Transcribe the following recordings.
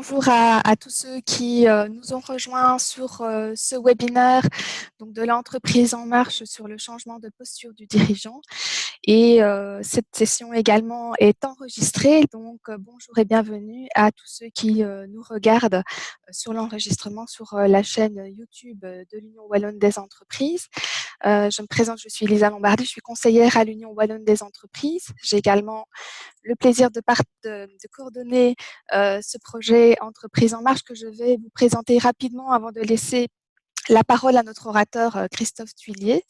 bonjour à tous ceux qui nous ont rejoints sur ce webinaire donc de l'entreprise en marche sur le changement de posture du dirigeant. Et cette session également est enregistrée, donc bonjour et bienvenue à tous ceux qui nous regardent sur l'enregistrement sur la chaîne YouTube de l'Union Wallonne des entreprises. Je me présente, je suis Lisa Lombardi, je suis conseillère à l'Union Wallonne des entreprises. J'ai également le plaisir de coordonner ce projet Entreprise en marche que je vais vous présenter rapidement avant de laisser la parole à notre orateur Christophe Tuillier.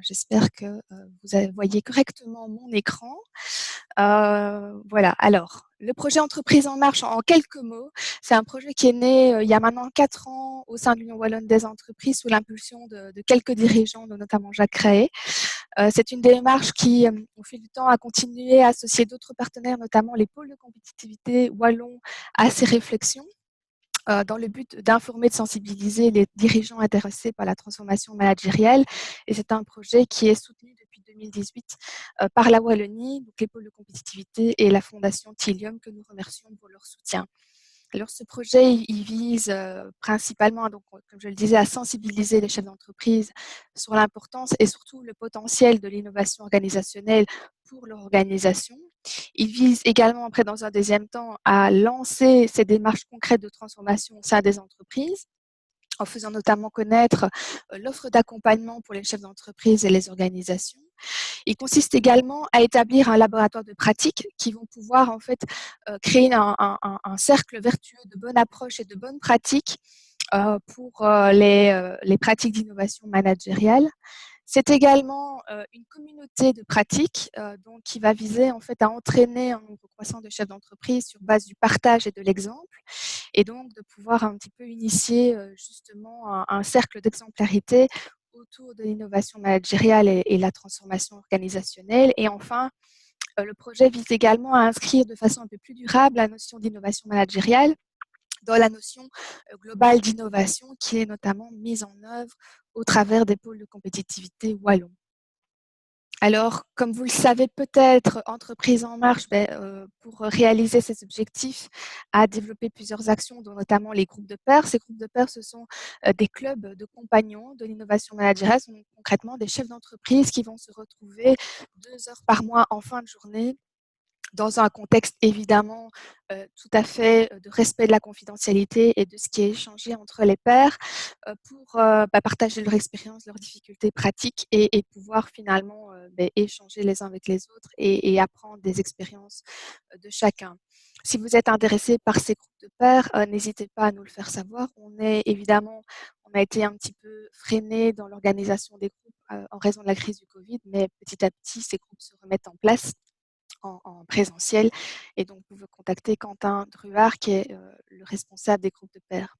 J'espère que vous voyez correctement mon écran. Voilà, alors, le projet Entreprise en marche, en quelques mots, c'est un projet qui est né il y a maintenant 4 ans au sein de l'Union Wallonne des entreprises sous l'impulsion de quelques dirigeants, notamment Jacques Craé. C'est une démarche qui, au fil du temps, a continué à associer d'autres partenaires, notamment les pôles de compétitivité wallons, à ces réflexions, dans le but d'informer, de sensibiliser les dirigeants intéressés par la transformation managériale. Et c'est un projet qui est soutenu depuis 2018 par la Wallonie, donc les pôles de compétitivité et la Fondation Tilium, que nous remercions pour leur soutien. Alors, ce projet, il vise principalement, donc, comme je le disais, à sensibiliser les chefs d'entreprise sur l'importance et surtout le potentiel de l'innovation organisationnelle pour leur organisation. Il vise également, après, dans un deuxième temps, à lancer ces démarches concrètes de transformation au sein des entreprises, en faisant notamment connaître l'offre d'accompagnement pour les chefs d'entreprise et les organisations. Il consiste également à établir un laboratoire de pratiques qui vont pouvoir en fait créer un cercle vertueux de bonne approche et de bonnes pratiques pour les pratiques d'innovation managériale. C'est également une communauté de pratiques donc, qui va viser en fait à entraîner un nombre croissant de chefs d'entreprise sur base du partage et de l'exemple, et donc de pouvoir un petit peu initier justement un cercle d'exemplarité autour de l'innovation managériale et la transformation organisationnelle. Et enfin, le projet vise également à inscrire de façon un peu plus durable la notion d'innovation managériale dans la notion globale d'innovation qui est notamment mise en œuvre au travers des pôles de compétitivité wallons. Alors, comme vous le savez peut-être, Entreprise en marche, pour réaliser ces objectifs, a développé plusieurs actions, dont notamment les groupes de pairs. Ces groupes de pairs, ce sont des clubs de compagnons de l'innovation managériale, ce sont concrètement des chefs d'entreprise qui vont se retrouver 2 heures par mois en fin de journée dans un contexte évidemment tout à fait de respect de la confidentialité et de ce qui est échangé entre les pairs pour partager leur expérience, leurs difficultés pratiques et pouvoir finalement échanger les uns avec les autres et apprendre des expériences de chacun. Si vous êtes intéressé par ces groupes de pairs, n'hésitez pas à nous le faire savoir. On a été un petit peu freiné dans l'organisation des groupes en raison de la crise du Covid, mais petit à petit, ces groupes se remettent en place en présentiel. Et donc, vous pouvez contacter Quentin Druard, qui est le responsable des groupes de pairs.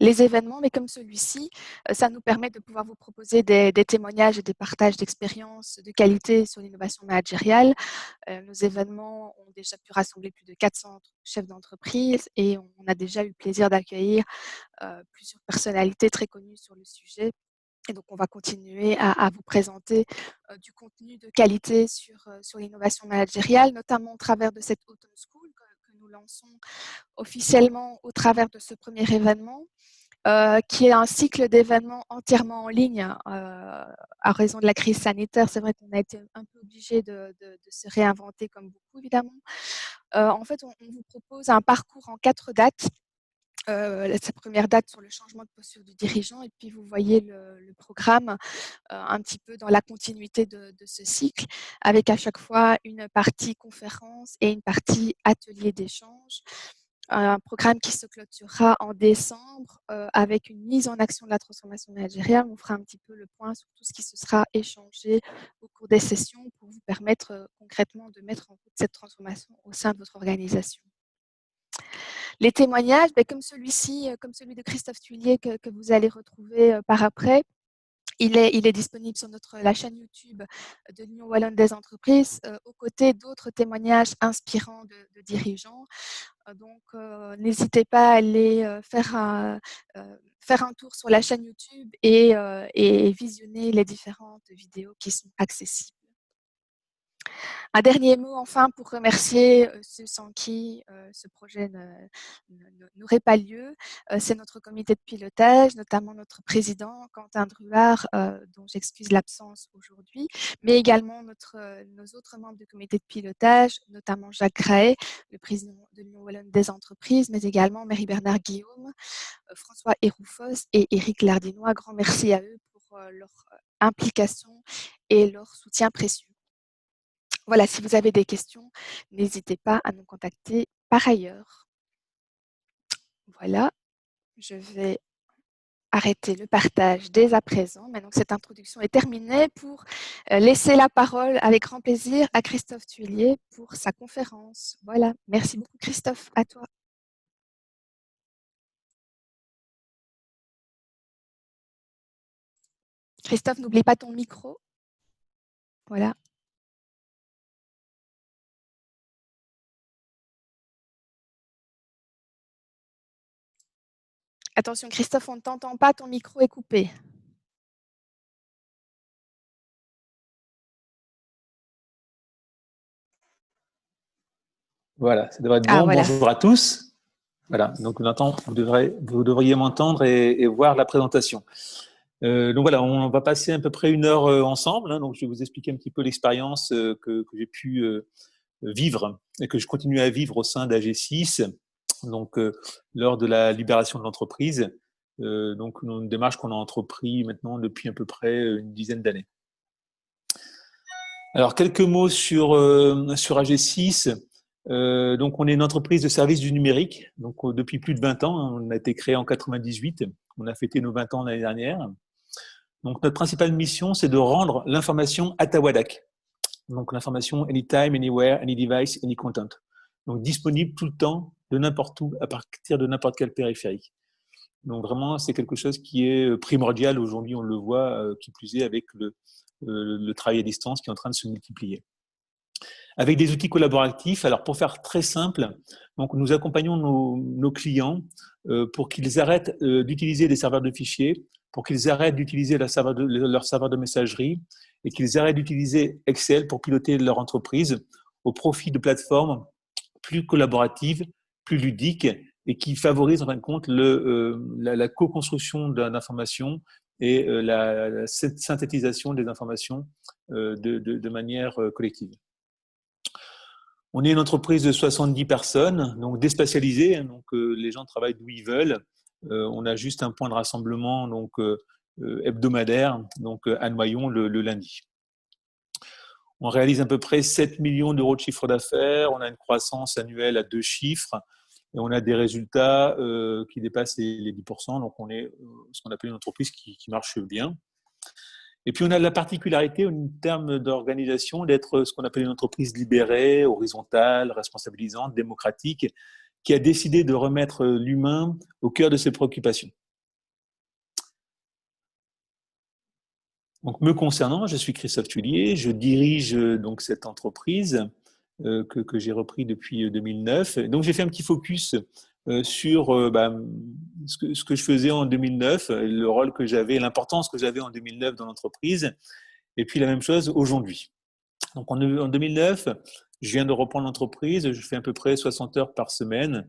Les événements, mais comme celui-ci, ça nous permet de pouvoir vous proposer des témoignages et des partages d'expériences de qualité sur l'innovation managériale. Nos événements ont déjà pu rassembler plus de 400 chefs d'entreprise et on a déjà eu le plaisir d'accueillir plusieurs personnalités très connues sur le sujet. Et donc, on va continuer à vous présenter du contenu de qualité sur l'innovation managériale, notamment au travers de cette Autumn School que nous lançons officiellement au travers de ce premier événement, qui est un cycle d'événements entièrement en ligne à raison de la crise sanitaire. C'est vrai qu'on a été un peu obligé de se réinventer comme beaucoup, évidemment. En fait, on vous propose un parcours en 4 dates. Sa première date sur le changement de posture du dirigeant, et puis vous voyez le programme un petit peu dans la continuité de ce cycle, avec à chaque fois une partie conférence et une partie atelier d'échange. Un programme qui se clôturera en décembre avec une mise en action de la transformation managériale. On fera un petit peu le point sur tout ce qui se sera échangé au cours des sessions pour vous permettre concrètement de mettre en route cette transformation au sein de votre organisation. Les témoignages, comme celui-ci, comme celui de Christophe Tuillier que vous allez retrouver par après, il est disponible sur la chaîne YouTube de l'Union Wallonne des entreprises, aux côtés d'autres témoignages inspirants de dirigeants. Donc, n'hésitez pas à aller faire un tour sur la chaîne YouTube et visionner les différentes vidéos qui sont accessibles. Un dernier mot enfin pour remercier ceux sans qui ce projet n'aurait pas lieu. C'est notre comité de pilotage, notamment notre président Quentin Druard, dont j'excuse l'absence aujourd'hui, mais également nos autres membres du comité de pilotage, notamment Jacques Graet, le président de l'Union wallonne des entreprises, mais également Marie-Bernard Guillaume, François Héroufos et Éric Lardinois. Grand merci à eux pour leur implication et leur soutien précieux. Voilà, si vous avez des questions, n'hésitez pas à nous contacter par ailleurs. Voilà, je vais arrêter le partage dès à présent. Maintenant que cette introduction est terminée, pour laisser la parole avec grand plaisir à Christophe Thuillier pour sa conférence. Voilà, merci beaucoup Christophe, à toi. Christophe, n'oublie pas ton micro. Voilà. Attention Christophe, on ne t'entend pas, ton micro est coupé. Voilà, ça devrait être bon. Voilà. Bonjour à tous. Voilà, donc vous devriez m'entendre et voir la présentation. Donc voilà, on va passer à peu près 1 heure ensemble. Donc je vais vous expliquer un petit peu l'expérience que j'ai pu vivre et que je continue à vivre au sein d'AG6, donc lors de la libération de l'entreprise. Donc une démarche qu'on a entrepris maintenant depuis à peu près une dizaine d'années. Alors quelques mots sur AG6. Donc, on est une entreprise de services du numérique. Donc, depuis plus de 20 ans, on a été créé en 98. On a fêté nos 20 ans l'année dernière. Donc, notre principale mission, c'est de rendre l'information à Tawadak. Donc, l'information anytime, anywhere, any device, any content. Donc, disponible tout le temps, de n'importe où, à partir de n'importe quel périphérique. Donc, vraiment, c'est quelque chose qui est primordial aujourd'hui. On le voit, qui plus est, avec le travail à distance qui est en train de se multiplier. Avec des outils collaboratifs. Alors, pour faire très simple, donc nous accompagnons nos clients pour qu'ils arrêtent d'utiliser des serveurs de fichiers, pour qu'ils arrêtent d'utiliser leur serveur de messagerie et qu'ils arrêtent d'utiliser Excel pour piloter leur entreprise au profit de plateformes plus collaboratives, plus ludiques et qui favorisent en fin de compte la co-construction d'informations et la synthétisation des informations de manière collective. On est une entreprise de 70 personnes, donc déspatialisée, donc les gens travaillent d'où ils veulent. On a juste un point de rassemblement donc hebdomadaire, donc à Noyon le lundi. On réalise à peu près 7 millions d'euros de chiffre d'affaires, on a une croissance annuelle à 2 chiffres et on a des résultats qui dépassent les 10%, donc on est ce qu'on appelle une entreprise qui marche bien. Et puis, on a la particularité, en termes d'organisation, d'être ce qu'on appelle une entreprise libérée, horizontale, responsabilisante, démocratique, qui a décidé de remettre l'humain au cœur de ses préoccupations. Donc, me concernant, je suis Christophe Thuillier, je dirige donc cette entreprise que j'ai repris depuis 2009. Donc, j'ai fait un petit focus sur ce que je faisais en 2009, le rôle que j'avais, l'importance que j'avais en 2009 dans l'entreprise, et puis la même chose aujourd'hui. Donc en 2009, je viens de reprendre l'entreprise, je fais à peu près 60 heures par semaine,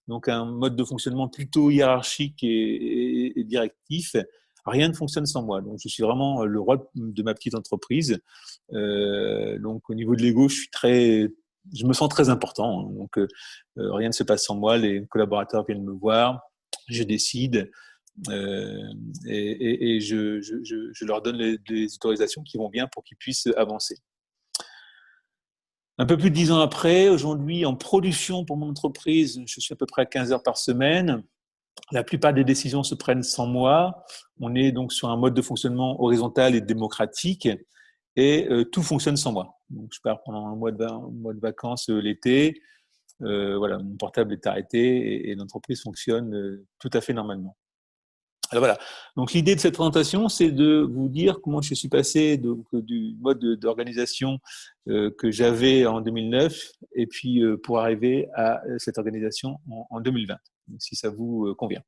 donc un mode de fonctionnement plutôt hiérarchique et directif. Rien ne fonctionne sans moi, donc je suis vraiment le roi de ma petite entreprise. Donc au niveau de l'ego, je me sens très important. Donc rien ne se passe sans moi, les collaborateurs viennent me voir, je décide. Et je leur donne les autorisations qui vont bien pour qu'ils puissent avancer. Un peu plus de 10 ans après, aujourd'hui, en production pour mon entreprise, je suis à peu près à 15 heures par semaine. La plupart des décisions se prennent sans moi. On est donc sur un mode de fonctionnement horizontal et démocratique et tout fonctionne sans moi. Donc, je pars pendant un mois de vacances l'été. Voilà, mon portable est arrêté et l'entreprise fonctionne tout à fait normalement. Alors voilà. Donc l'idée de cette présentation, c'est de vous dire comment je suis passé du mode d'organisation que j'avais en 2009 et puis pour arriver à cette organisation en 2020, donc, si ça vous convient.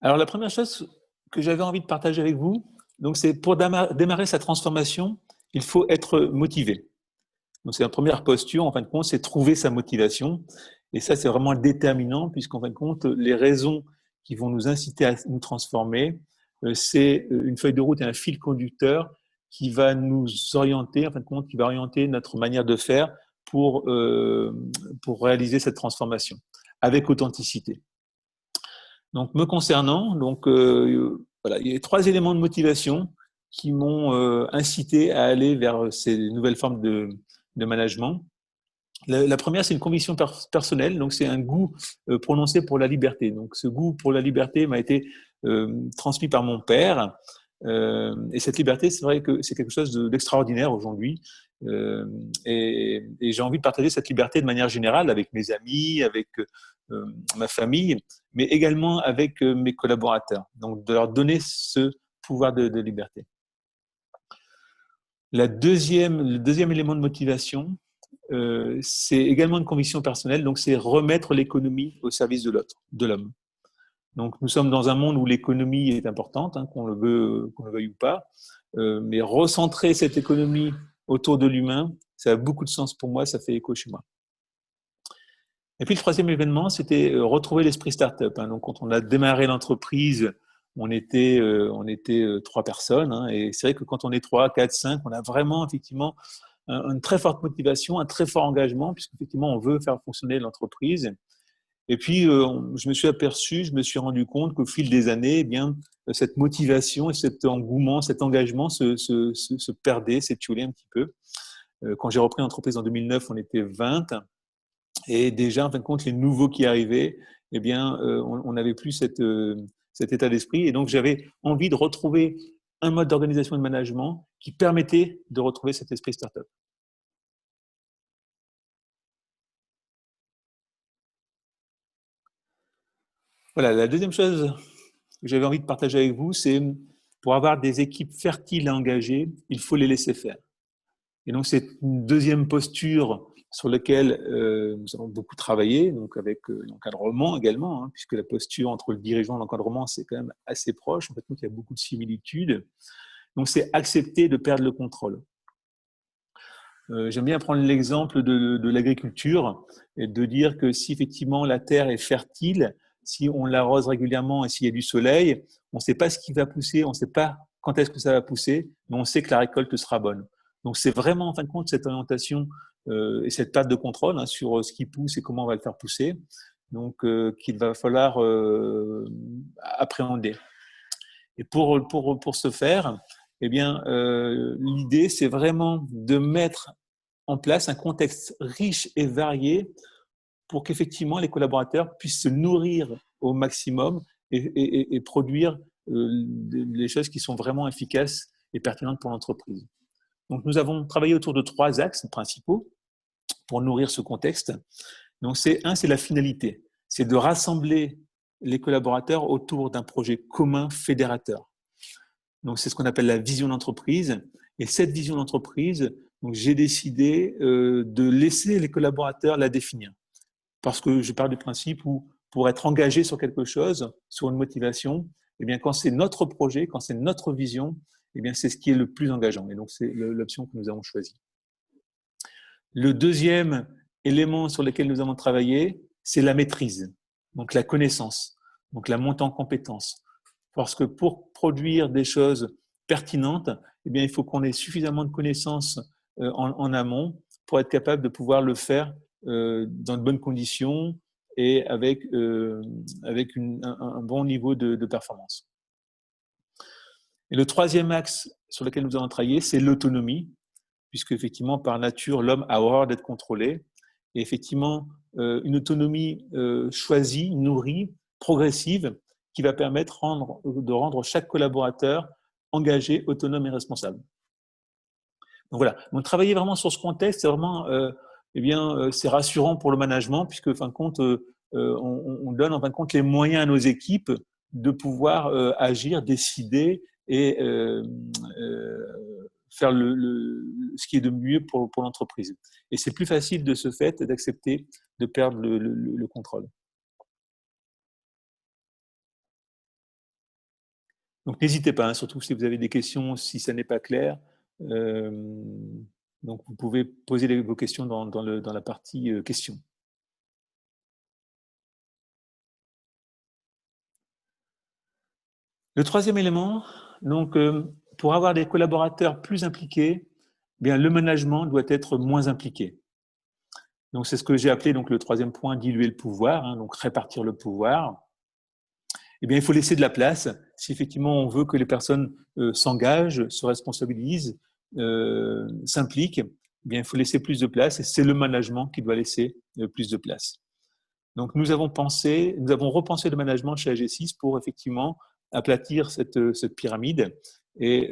Alors la première chose que j'avais envie de partager avec vous, donc c'est pour démarrer sa transformation, il faut être motivé. Donc c'est la première posture, en fin de compte, c'est trouver sa motivation. Et ça, c'est vraiment déterminant, puisqu'en fin de compte, les raisons qui vont nous inciter à nous transformer, c'est une feuille de route et un fil conducteur qui va nous orienter, en fin de compte, qui va orienter notre manière de faire pour réaliser cette transformation avec authenticité. Donc, me concernant, donc, voilà, il y a 3 éléments de motivation qui m'ont incité à aller vers ces nouvelles formes de management. La première, c'est une conviction personnelle, donc c'est un goût prononcé pour la liberté. Donc, ce goût pour la liberté m'a été transmis par mon père. Et cette liberté, c'est vrai que c'est quelque chose d'extraordinaire aujourd'hui. Et j'ai envie de partager cette liberté de manière générale avec mes amis, avec ma famille, mais également avec mes collaborateurs. Donc, de leur donner ce pouvoir de liberté. Le deuxième élément de motivation, c'est également une conviction personnelle, donc c'est remettre l'économie au service de l'autre, de l'homme. Donc nous sommes dans un monde où l'économie est importante, hein, qu'on le veuille ou pas, mais recentrer cette économie autour de l'humain, ça a beaucoup de sens pour moi, ça fait écho chez moi. Et puis le troisième événement, c'était retrouver l'esprit start-up. Hein. Donc quand on a démarré l'entreprise, on était 3 personnes, hein, et c'est vrai que quand on est 3, 4, 5, on a vraiment effectivement une très forte motivation, un très fort engagement, puisqu'effectivement on veut faire fonctionner l'entreprise. Et puis je me suis rendu compte qu'au fil des années, eh bien, cette motivation et cet engouement, cet engagement se perdait, s'étiolait un petit peu. Quand j'ai repris l'entreprise en 2009, on était 20. Et déjà, en fin de compte, les nouveaux qui arrivaient, eh bien, on n'avait plus cet état d'esprit. Et donc, j'avais envie de retrouver un mode d'organisation et de management qui permettait de retrouver cet esprit startup. Voilà, la deuxième chose que j'avais envie de partager avec vous, c'est pour avoir des équipes fertiles à engager, il faut les laisser faire. Et donc, c'est une deuxième posture sur laquelle nous avons beaucoup travaillé, donc avec l'encadrement également, hein, puisque la posture entre le dirigeant et l'encadrement, c'est quand même assez proche. En fait, il y a beaucoup de similitudes. Donc, c'est accepter de perdre le contrôle. J'aime bien prendre l'exemple de l'agriculture et de dire que si effectivement la terre est fertile, si on l'arrose régulièrement et s'il y a du soleil, on ne sait pas ce qui va pousser, on ne sait pas quand est-ce que ça va pousser, mais on sait que la récolte sera bonne. Donc c'est vraiment en fin de compte cette orientation et cette perte de contrôle, hein, sur ce qui pousse et comment on va le faire pousser, donc qu'il va falloir appréhender. Et pour ce faire, eh bien, l'idée, c'est vraiment de mettre en place un contexte riche et varié pour qu'effectivement les collaborateurs puissent se nourrir au maximum et produire les choses qui sont vraiment efficaces et pertinentes pour l'entreprise. Donc, nous avons travaillé autour de 3 axes principaux pour nourrir ce contexte. Donc, c'est la finalité. C'est de rassembler les collaborateurs autour d'un projet commun fédérateur. Donc, c'est ce qu'on appelle la vision d'entreprise. Et cette vision d'entreprise, donc, j'ai décidé de laisser les collaborateurs la définir. Parce que je pars du principe où, pour être engagé sur quelque chose, sur une motivation, eh bien, quand c'est notre projet, quand c'est notre vision, eh bien, c'est ce qui est le plus engageant. Et donc, c'est l'option que nous avons choisie. Le deuxième élément sur lequel nous avons travaillé, c'est la maîtrise, donc la connaissance, donc la montée en compétences. Parce que pour produire des choses pertinentes, eh bien, il faut qu'on ait suffisamment de connaissances en amont pour être capable de pouvoir le faire dans de bonnes conditions et avec un bon niveau de performance. Et le troisième axe sur lequel nous avons travaillé, c'est l'autonomie, puisque effectivement, par nature, l'homme a horreur d'être contrôlé. Et effectivement, une autonomie choisie, nourrie, progressive, qui va permettre de rendre chaque collaborateur engagé, autonome et responsable. Donc voilà, donc travailler vraiment sur ce contexte, c'est vraiment, c'est rassurant pour le management, puisque, en fin de compte, on donne en fin de compte les moyens à nos équipes de pouvoir agir, décider et faire ce qui est de mieux pour l'entreprise. Et c'est plus facile de ce fait d'accepter de perdre le contrôle. Donc, n'hésitez pas, hein, surtout si vous avez des questions, si ça n'est pas clair. Donc, vous pouvez poser vos questions dans la partie questions. Le troisième élément, donc, pour avoir des collaborateurs plus impliqués, bien, le management doit être moins impliqué. Donc, c'est ce que j'ai appelé donc, le troisième point, diluer le pouvoir, hein, donc répartir le pouvoir. Eh bien, il faut laisser de la place. Si effectivement on veut que les personnes s'engagent, se responsabilisent, s'impliquent, eh bien, il faut laisser plus de place et c'est le management qui doit laisser plus de place. Donc, nous avons repensé le management chez AG6 pour effectivement aplatir cette pyramide et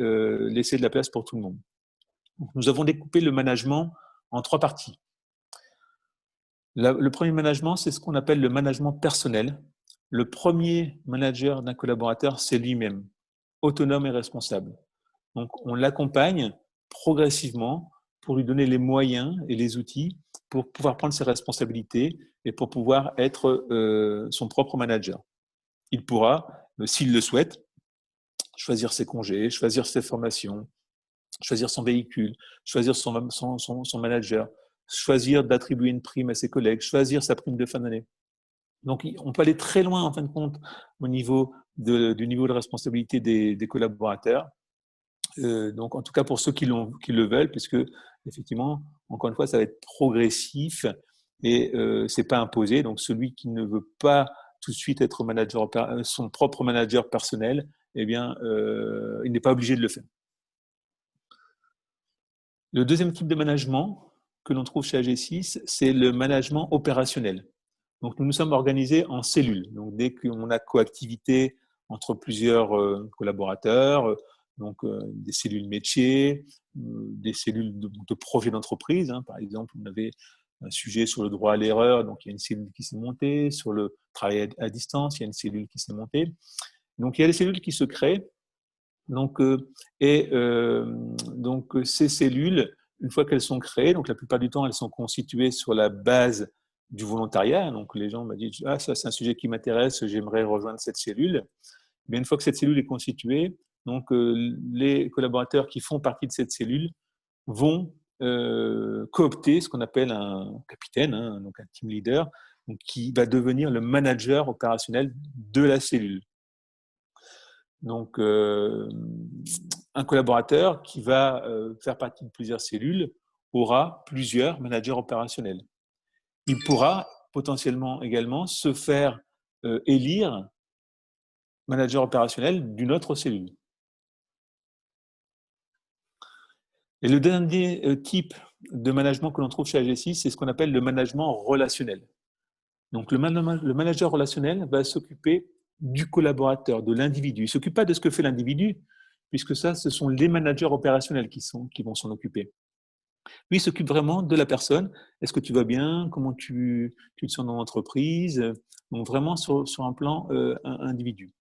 laisser de la place pour tout le monde. Donc, nous avons découpé le management en 3 parties. Le premier management, c'est ce qu'on appelle le management personnel. Le premier manager d'un collaborateur, c'est lui-même, autonome et responsable. Donc, on l'accompagne progressivement pour lui donner les moyens et les outils pour pouvoir prendre ses responsabilités et pour pouvoir être son propre manager. Il pourra, s'il le souhaite, choisir ses congés, choisir ses formations, choisir son véhicule, choisir son manager, choisir d'attribuer une prime à ses collègues, choisir sa prime de fin d'année. Donc, on peut aller très loin, en fin de compte, au niveau du niveau de responsabilité des collaborateurs. Donc, en tout cas, pour ceux qui le veulent, puisque, effectivement, encore une fois, ça va être progressif et c'est pas imposé. Donc, celui qui ne veut pas tout de suite être son propre manager personnel, eh bien, il n'est pas obligé de le faire. Le deuxième type de management que l'on trouve chez AG6, c'est le management opérationnel. Donc, nous nous sommes organisés en cellules. Donc, dès qu'on a coactivité entre plusieurs collaborateurs, donc des cellules métiers, des cellules de projet d'entreprise. Hein. Par exemple, on avait un sujet sur le droit à l'erreur, donc il y a une cellule qui s'est montée. Sur le travail à distance, il y a une cellule qui s'est montée. Donc, il y a des cellules qui se créent. Donc, donc ces cellules, une fois qu'elles sont créées, donc la plupart du temps, elles sont constituées sur la base du volontariat. Donc, les gens me disent « Ah, ça, c'est un sujet qui m'intéresse, j'aimerais rejoindre cette cellule. » Mais une fois que cette cellule est constituée, donc, les collaborateurs qui font partie de cette cellule vont coopter ce qu'on appelle un capitaine, hein, donc un team leader, donc qui va devenir le manager opérationnel de la cellule. Donc, un collaborateur qui va faire partie de plusieurs cellules aura plusieurs managers opérationnels. Il pourra potentiellement également se faire élire manager opérationnel d'une autre cellule. Et le dernier type de management que l'on trouve chez AG6, c'est ce qu'on appelle le management relationnel. Donc, le manager relationnel va s'occuper du collaborateur, de l'individu. Il ne s'occupe pas de ce que fait l'individu, puisque ça, ce sont les managers opérationnels qui vont s'en occuper. Lui, il s'occupe vraiment de la personne. Est-ce que tu vas bien? Comment tu te sens dans l'entreprise? Donc, vraiment sur un plan individu.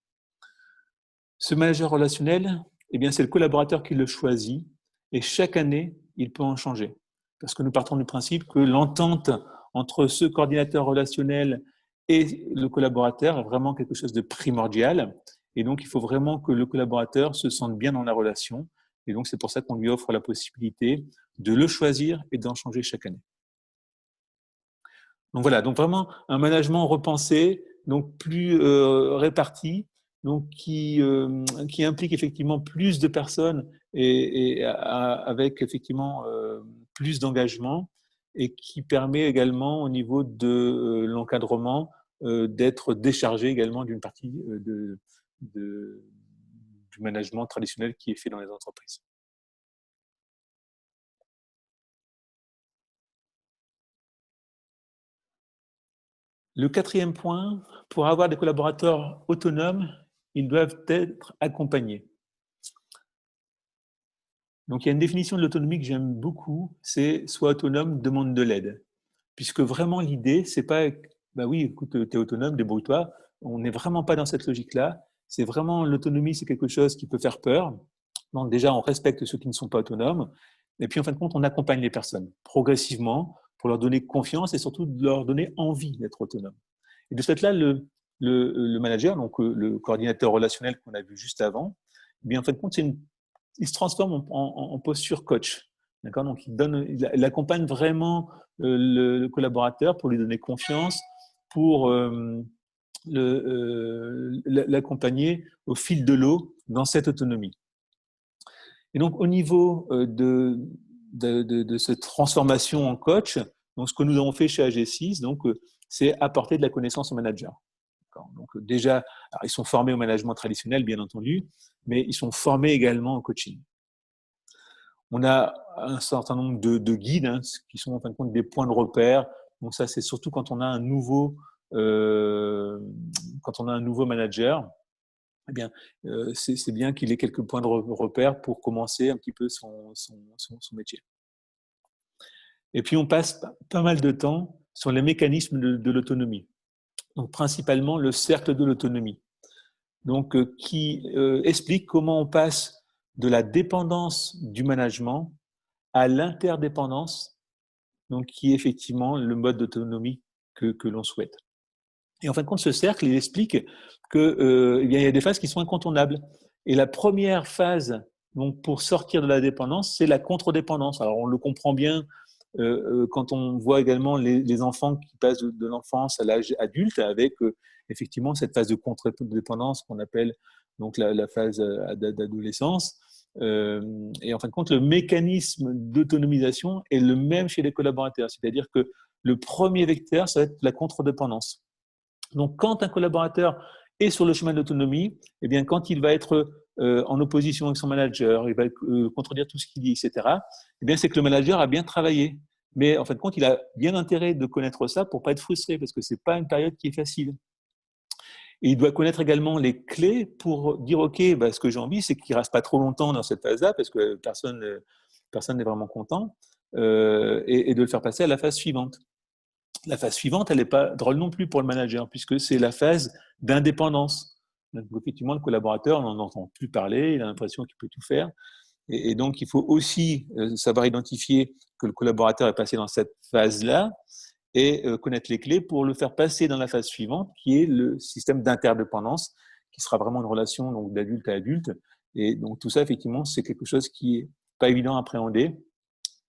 Ce manager relationnel, eh bien, c'est le collaborateur qui le choisit et chaque année, il peut en changer. Parce que nous partons du principe que l'entente entre ce coordinateur relationnel et le collaborateur est vraiment quelque chose de primordial. Et donc, il faut vraiment que le collaborateur se sente bien dans la relation. Et donc, c'est pour ça qu'on lui offre la possibilité de le choisir et d'en changer chaque année. Donc voilà, donc vraiment un management repensé, donc plus réparti, donc qui implique effectivement plus de personnes et avec effectivement plus d'engagement et qui permet également au niveau de l'encadrement d'être déchargé également d'une partie du management traditionnel qui est fait dans les entreprises. Le quatrième point, pour avoir des collaborateurs autonomes, ils doivent être accompagnés. Donc, il y a une définition de l'autonomie que j'aime beaucoup, c'est « sois autonome, demande de l'aide ». Puisque vraiment, l'idée, c'est pas « bah oui, écoute, tu es autonome, débrouille-toi ». On n'est vraiment pas dans cette logique-là. C'est vraiment l'autonomie, c'est quelque chose qui peut faire peur. Donc déjà, on respecte ceux qui ne sont pas autonomes. Et puis, en fin de compte, on accompagne les personnes progressivement pour leur donner confiance et surtout de leur donner envie d'être autonome. Et de ce fait-là, le manager, donc le coordinateur relationnel qu'on a vu juste avant, eh bien, en fin de compte, il se transforme en posture coach. D'accord? Donc, il accompagne vraiment le collaborateur pour lui donner confiance, pour l'accompagner au fil de l'eau dans cette autonomie. Et donc, au niveau de cette transformation en coach, donc ce que nous avons fait chez AG6, donc, c'est apporter de la connaissance aux managers. Donc, déjà, alors, ils sont formés au management traditionnel, bien entendu, mais ils sont formés également au coaching. On a un certain nombre de guides qui sont en fin de compte des points de repère. Donc ça, c'est surtout quand on a un nouveau manager. Eh bien, c'est bien qu'il ait quelques points de repère pour commencer un petit peu son métier. Et puis, on passe pas mal de temps sur les mécanismes de l'autonomie. Donc, principalement le cercle de l'autonomie. Donc, qui explique comment on passe de la dépendance du management à l'interdépendance, donc qui est effectivement le mode d'autonomie que l'on souhaite. Et en fin de compte, ce cercle, il explique qu'il y a des phases qui sont incontournables. Et la première phase, donc, pour sortir de la dépendance, c'est la contre-dépendance. Alors, on le comprend bien quand on voit également les enfants qui passent de l'enfance à l'âge adulte avec effectivement cette phase de contre-dépendance qu'on appelle donc la phase d'adolescence. Et en fin de compte, le mécanisme d'autonomisation est le même chez les collaborateurs. C'est-à-dire que le premier vecteur, ça va être la contre-dépendance. Donc, quand un collaborateur est sur le chemin de l'autonomie, eh bien, quand il va être en opposition avec son manager, il va contredire tout ce qu'il dit, etc., eh bien, c'est que le manager a bien travaillé. Mais en fin de compte, il a bien intérêt de connaître ça pour ne pas être frustré, parce que ce n'est pas une période qui est facile. Et il doit connaître également les clés pour dire, OK, ce que j'ai envie, c'est qu'il ne reste pas trop longtemps dans cette phase-là, parce que personne n'est vraiment content, et de le faire passer à la phase suivante. La phase suivante, elle n'est pas drôle non plus pour le manager, puisque c'est la phase d'indépendance. Donc, effectivement, le collaborateur, on n'en entend plus parler, il a l'impression qu'il peut tout faire. Et donc, il faut aussi savoir identifier que le collaborateur est passé dans cette phase-là et connaître les clés pour le faire passer dans la phase suivante, qui est le système d'interdépendance, qui sera vraiment une relation donc, d'adulte à adulte. Et donc, tout ça, effectivement, c'est quelque chose qui n'est pas évident à appréhender.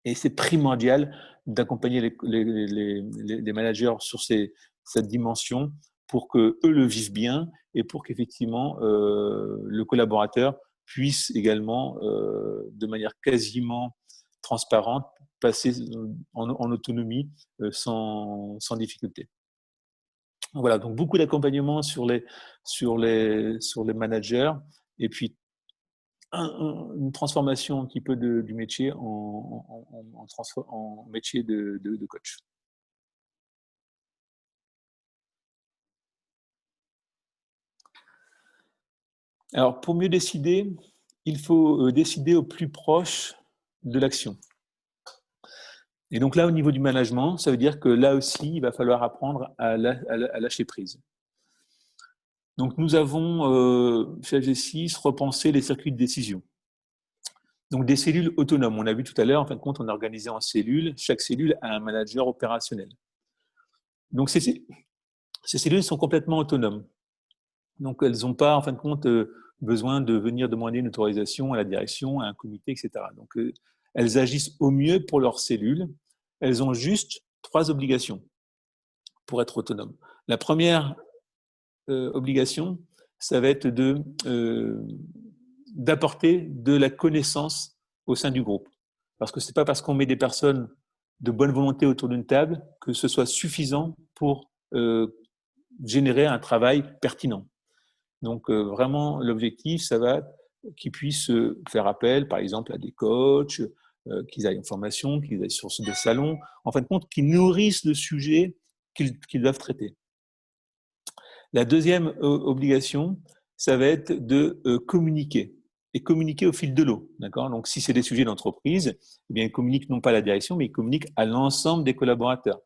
Et c'est primordial d'accompagner les managers sur cette dimension pour qu'eux le vivent bien et pour qu'effectivement le collaborateur puisse également, de manière quasiment transparente, passer en autonomie sans difficulté. Voilà, donc beaucoup d'accompagnement sur les managers et puis une transformation un petit peu du métier en métier de coach. Alors, pour mieux décider, il faut décider au plus proche de l'action. Et donc là, au niveau du management, ça veut dire que là aussi, il va falloir apprendre à lâcher prise. Donc, nous avons, chez AG6, repensé les circuits de décision. Donc, des cellules autonomes. On a vu tout à l'heure, en fin de compte, on a organisé en cellules. Chaque cellule a un manager opérationnel. Donc, ces cellules sont complètement autonomes. Donc, elles n'ont pas, en fin de compte, besoin de venir demander une autorisation à la direction, à un comité, etc. Donc, elles agissent au mieux pour leurs cellules. Elles ont juste 3 obligations pour être autonomes. La première obligation, ça va être d'apporter de la connaissance au sein du groupe. Parce que ce n'est pas parce qu'on met des personnes de bonne volonté autour d'une table que ce soit suffisant pour générer un travail pertinent. Donc, vraiment, l'objectif, ça va qu'ils puissent faire appel, par exemple, à des coachs, qu'ils aillent en formation, qu'ils aillent sur des salons, en fin de compte, qu'ils nourrissent le sujet qu'ils doivent traiter. La deuxième obligation, ça va être de communiquer, et communiquer au fil de l'eau. D'accord ? Donc, si c'est des sujets d'entreprise, eh bien, ils communiquent non pas à la direction, mais ils communiquent à l'ensemble des collaborateurs.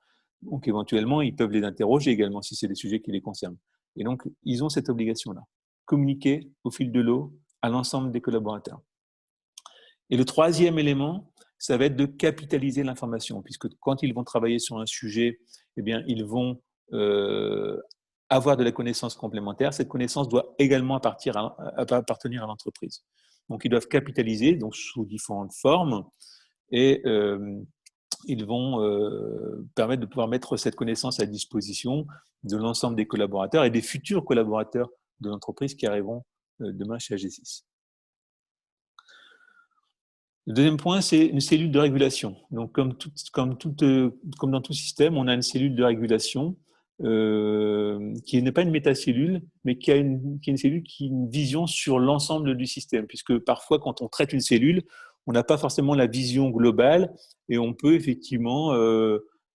Donc, éventuellement, ils peuvent les interroger également si c'est des sujets qui les concernent. Et donc, ils ont cette obligation-là. Communiquer au fil de l'eau à l'ensemble des collaborateurs. Et le troisième élément, ça va être de capitaliser l'information, puisque quand ils vont travailler sur un sujet, eh bien, ils vont avoir de la connaissance complémentaire, cette connaissance doit également appartenir à l'entreprise. Donc, ils doivent capitaliser donc, sous différentes formes et ils vont permettre de pouvoir mettre cette connaissance à disposition de l'ensemble des collaborateurs et des futurs collaborateurs de l'entreprise qui arriveront demain chez AG6. Le deuxième point, c'est une cellule de régulation. Donc, comme dans tout système, on a une cellule de régulation qui n'est pas une métacellule, mais qui est une cellule qui a une vision sur l'ensemble du système, puisque parfois, quand on traite une cellule, on n'a pas forcément la vision globale et on peut effectivement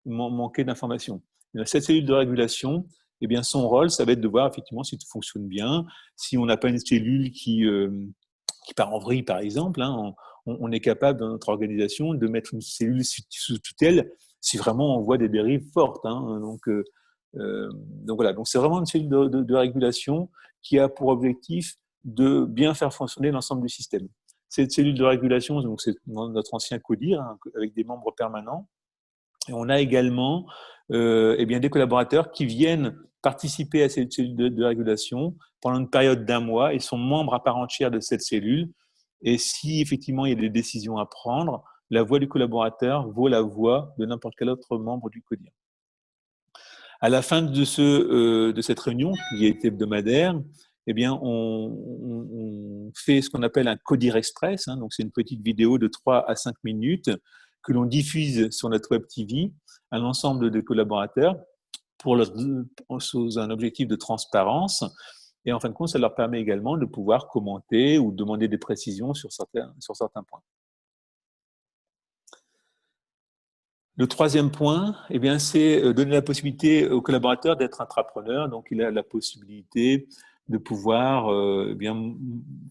manquer d'informations. Cette cellule de régulation, eh bien, son rôle, ça va être de voir effectivement si tout fonctionne bien, si on n'a pas une cellule qui part en vrille, par exemple, hein, on est capable dans notre organisation de mettre une cellule sous tutelle si vraiment on voit des dérives fortes. Hein. Donc voilà, donc c'est vraiment une cellule de régulation qui a pour objectif de bien faire fonctionner l'ensemble du système. Cette cellule de régulation, donc c'est notre ancien CODIR, hein, avec des membres permanents. Et on a également eh bien, des collaborateurs qui viennent participer à cette cellule de régulation pendant une période d'1 mois et sont membres à part entière de cette cellule. Et si effectivement il y a des décisions à prendre, la voix du collaborateur vaut la voix de n'importe quel autre membre du CODIR. À la fin de cette réunion, qui est hebdomadaire, eh bien, on fait ce qu'on appelle un CODIR Express. Hein, donc, c'est une petite vidéo de 3 à 5 minutes que l'on diffuse sur notre web TV à l'ensemble des collaborateurs sous un objectif de transparence. Et en fin de compte, ça leur permet également de pouvoir commenter ou demander des précisions sur certains points. Le troisième point, eh bien, c'est donner la possibilité aux collaborateurs d'être intrapreneurs. Donc, il a la possibilité de pouvoir eh bien,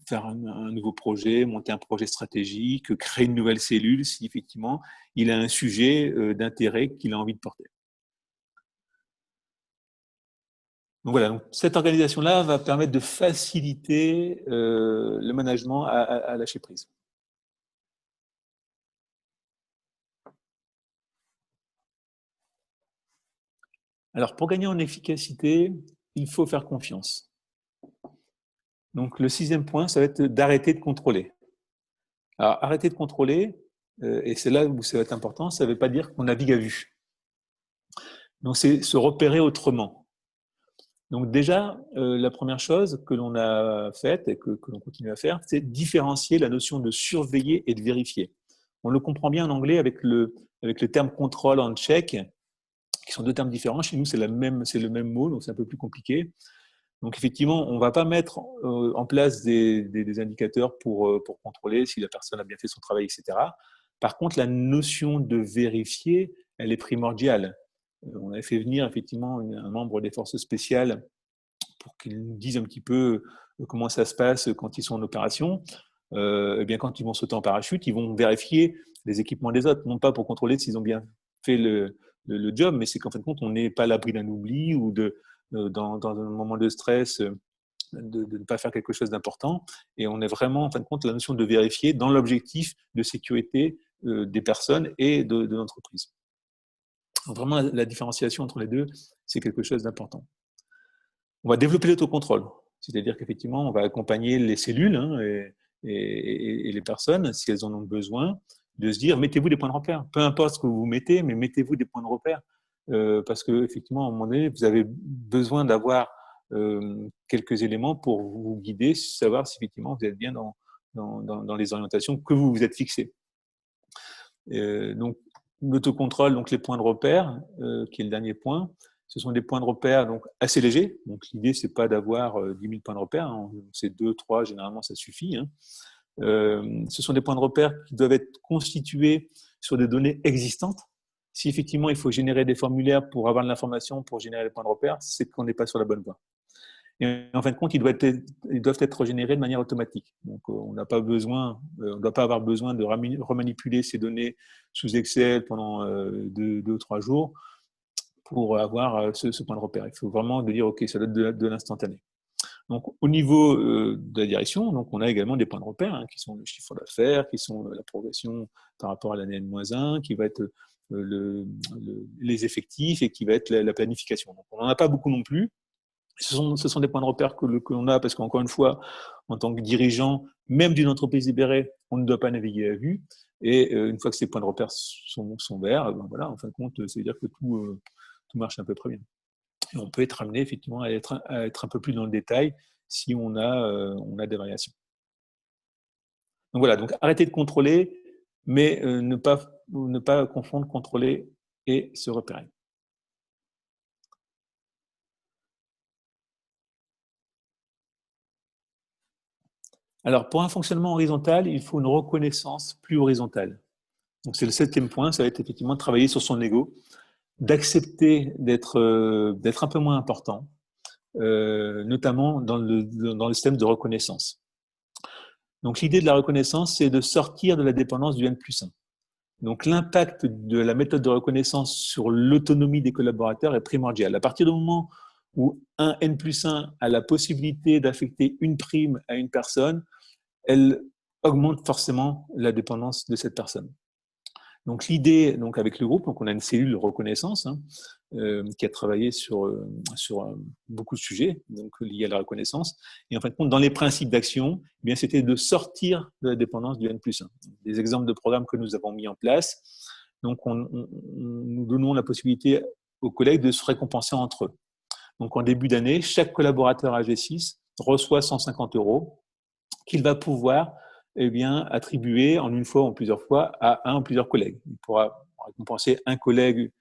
faire un nouveau projet, monter un projet stratégique, créer une nouvelle cellule si effectivement il a un sujet d'intérêt qu'il a envie de porter. Donc voilà, donc cette organisation-là va permettre de faciliter le management à lâcher prise. Alors, pour gagner en efficacité, il faut faire confiance. Donc, le 6e point, ça va être d'arrêter de contrôler. Alors, arrêter de contrôler, et c'est là où ça va être important, ça ne veut pas dire qu'on navigue à vue. Donc, c'est se repérer autrement. Donc, déjà, la première chose que l'on a faite et que l'on continue à faire, c'est différencier la notion de surveiller et de vérifier. On le comprend bien en anglais avec le terme control and check, qui sont deux termes différents. Chez nous, c'est le même mot, donc c'est un peu plus compliqué. Donc effectivement, on ne va pas mettre en place des indicateurs pour contrôler si la personne a bien fait son travail, etc. Par contre, la notion de vérifier, elle est primordiale. On avait fait venir effectivement un membre des forces spéciales pour qu'il nous dise un petit peu comment ça se passe quand ils sont en opération. Eh bien, quand ils vont sauter en parachute, ils vont vérifier les équipements des autres, non pas pour contrôler s'ils ont bien fait le job, mais c'est qu'en fin de compte, on n'est pas à l'abri d'un oubli ou dans un moment de stress, de ne pas faire quelque chose d'important. Et on est vraiment, en fin de compte, la notion de vérifier dans l'objectif de sécurité des personnes et de l'entreprise. Vraiment, la différenciation entre les deux, c'est quelque chose d'important. On va développer l'autocontrôle, c'est-à-dire qu'effectivement, on va accompagner les cellules hein, et les personnes, si elles en ont besoin, de se dire, mettez-vous des points de repère. Peu importe ce que vous mettez, mais mettez-vous des points de repère. Parce qu'effectivement, à un moment donné, vous avez besoin d'avoir quelques éléments pour vous guider, savoir si effectivement vous êtes bien dans les orientations que vous vous êtes fixées. Donc, l'autocontrôle, donc les points de repère, qui est le dernier point, ce sont des points de repère donc, assez légers. Donc, l'idée, ce n'est pas d'avoir 10 000 points de repère. Hein. C'est 2, 3, généralement, ça suffit. Hein. Ce sont des points de repère qui doivent être constitués sur des données existantes. Si effectivement, il faut générer des formulaires pour avoir de l'information, pour générer les points de repère, c'est qu'on n'est pas sur la bonne voie. Et en fin de compte, ils doivent être générés de manière automatique. Donc, on n'a pas besoin, on ne doit pas avoir besoin de remanipuler ces données sous Excel pendant 2 ou 3 jours pour avoir ce point de repère. Il faut vraiment dire, OK, ça doit être de l'instantané. Donc, au niveau de la direction, donc, on a également des points de repère hein, qui sont le chiffre d'affaires, qui sont la progression par rapport à l'année N-1, qui va être les effectifs et qui va être la planification. Donc, on n'en a pas beaucoup non plus, Ce sont des points de repère que l'on a parce qu'encore une fois, en tant que dirigeant, même d'une entreprise libérée, on ne doit pas naviguer à vue. Et une fois que ces points de repère sont verts, ben voilà, en fin de compte, ça veut dire que tout marche à peu près bien. Et on peut être amené effectivement à être un peu plus dans le détail si on a des variations. Donc voilà, donc arrêter de contrôler, mais ne pas confondre contrôler et se repérer. Alors, pour un fonctionnement horizontal, il faut une reconnaissance plus horizontale. Donc, c'est le 7e point, ça va être effectivement de travailler sur son ego, d'accepter d'être un peu moins important, notamment dans le système de reconnaissance. Donc, l'idée de la reconnaissance, c'est de sortir de la dépendance du N+1. Donc, l'impact de la méthode de reconnaissance sur l'autonomie des collaborateurs est primordial. À partir du moment où un N+1 a la possibilité d'affecter une prime à une personne, elle augmente forcément la dépendance de cette personne. Donc l'idée, donc avec le groupe, donc on a une cellule de reconnaissance qui a travaillé sur beaucoup de sujets donc liés à la reconnaissance. Et en fin de compte, dans les principes d'action, eh bien c'était de sortir de la dépendance du N+1. Des exemples de programmes que nous avons mis en place. Donc nous donnons la possibilité aux collègues de se récompenser entre eux. Donc en début d'année, chaque collaborateur AG6 reçoit 150 € qu'il va pouvoir attribuer en une fois ou en plusieurs fois à un ou plusieurs collègues. Il pourra récompenser un collègue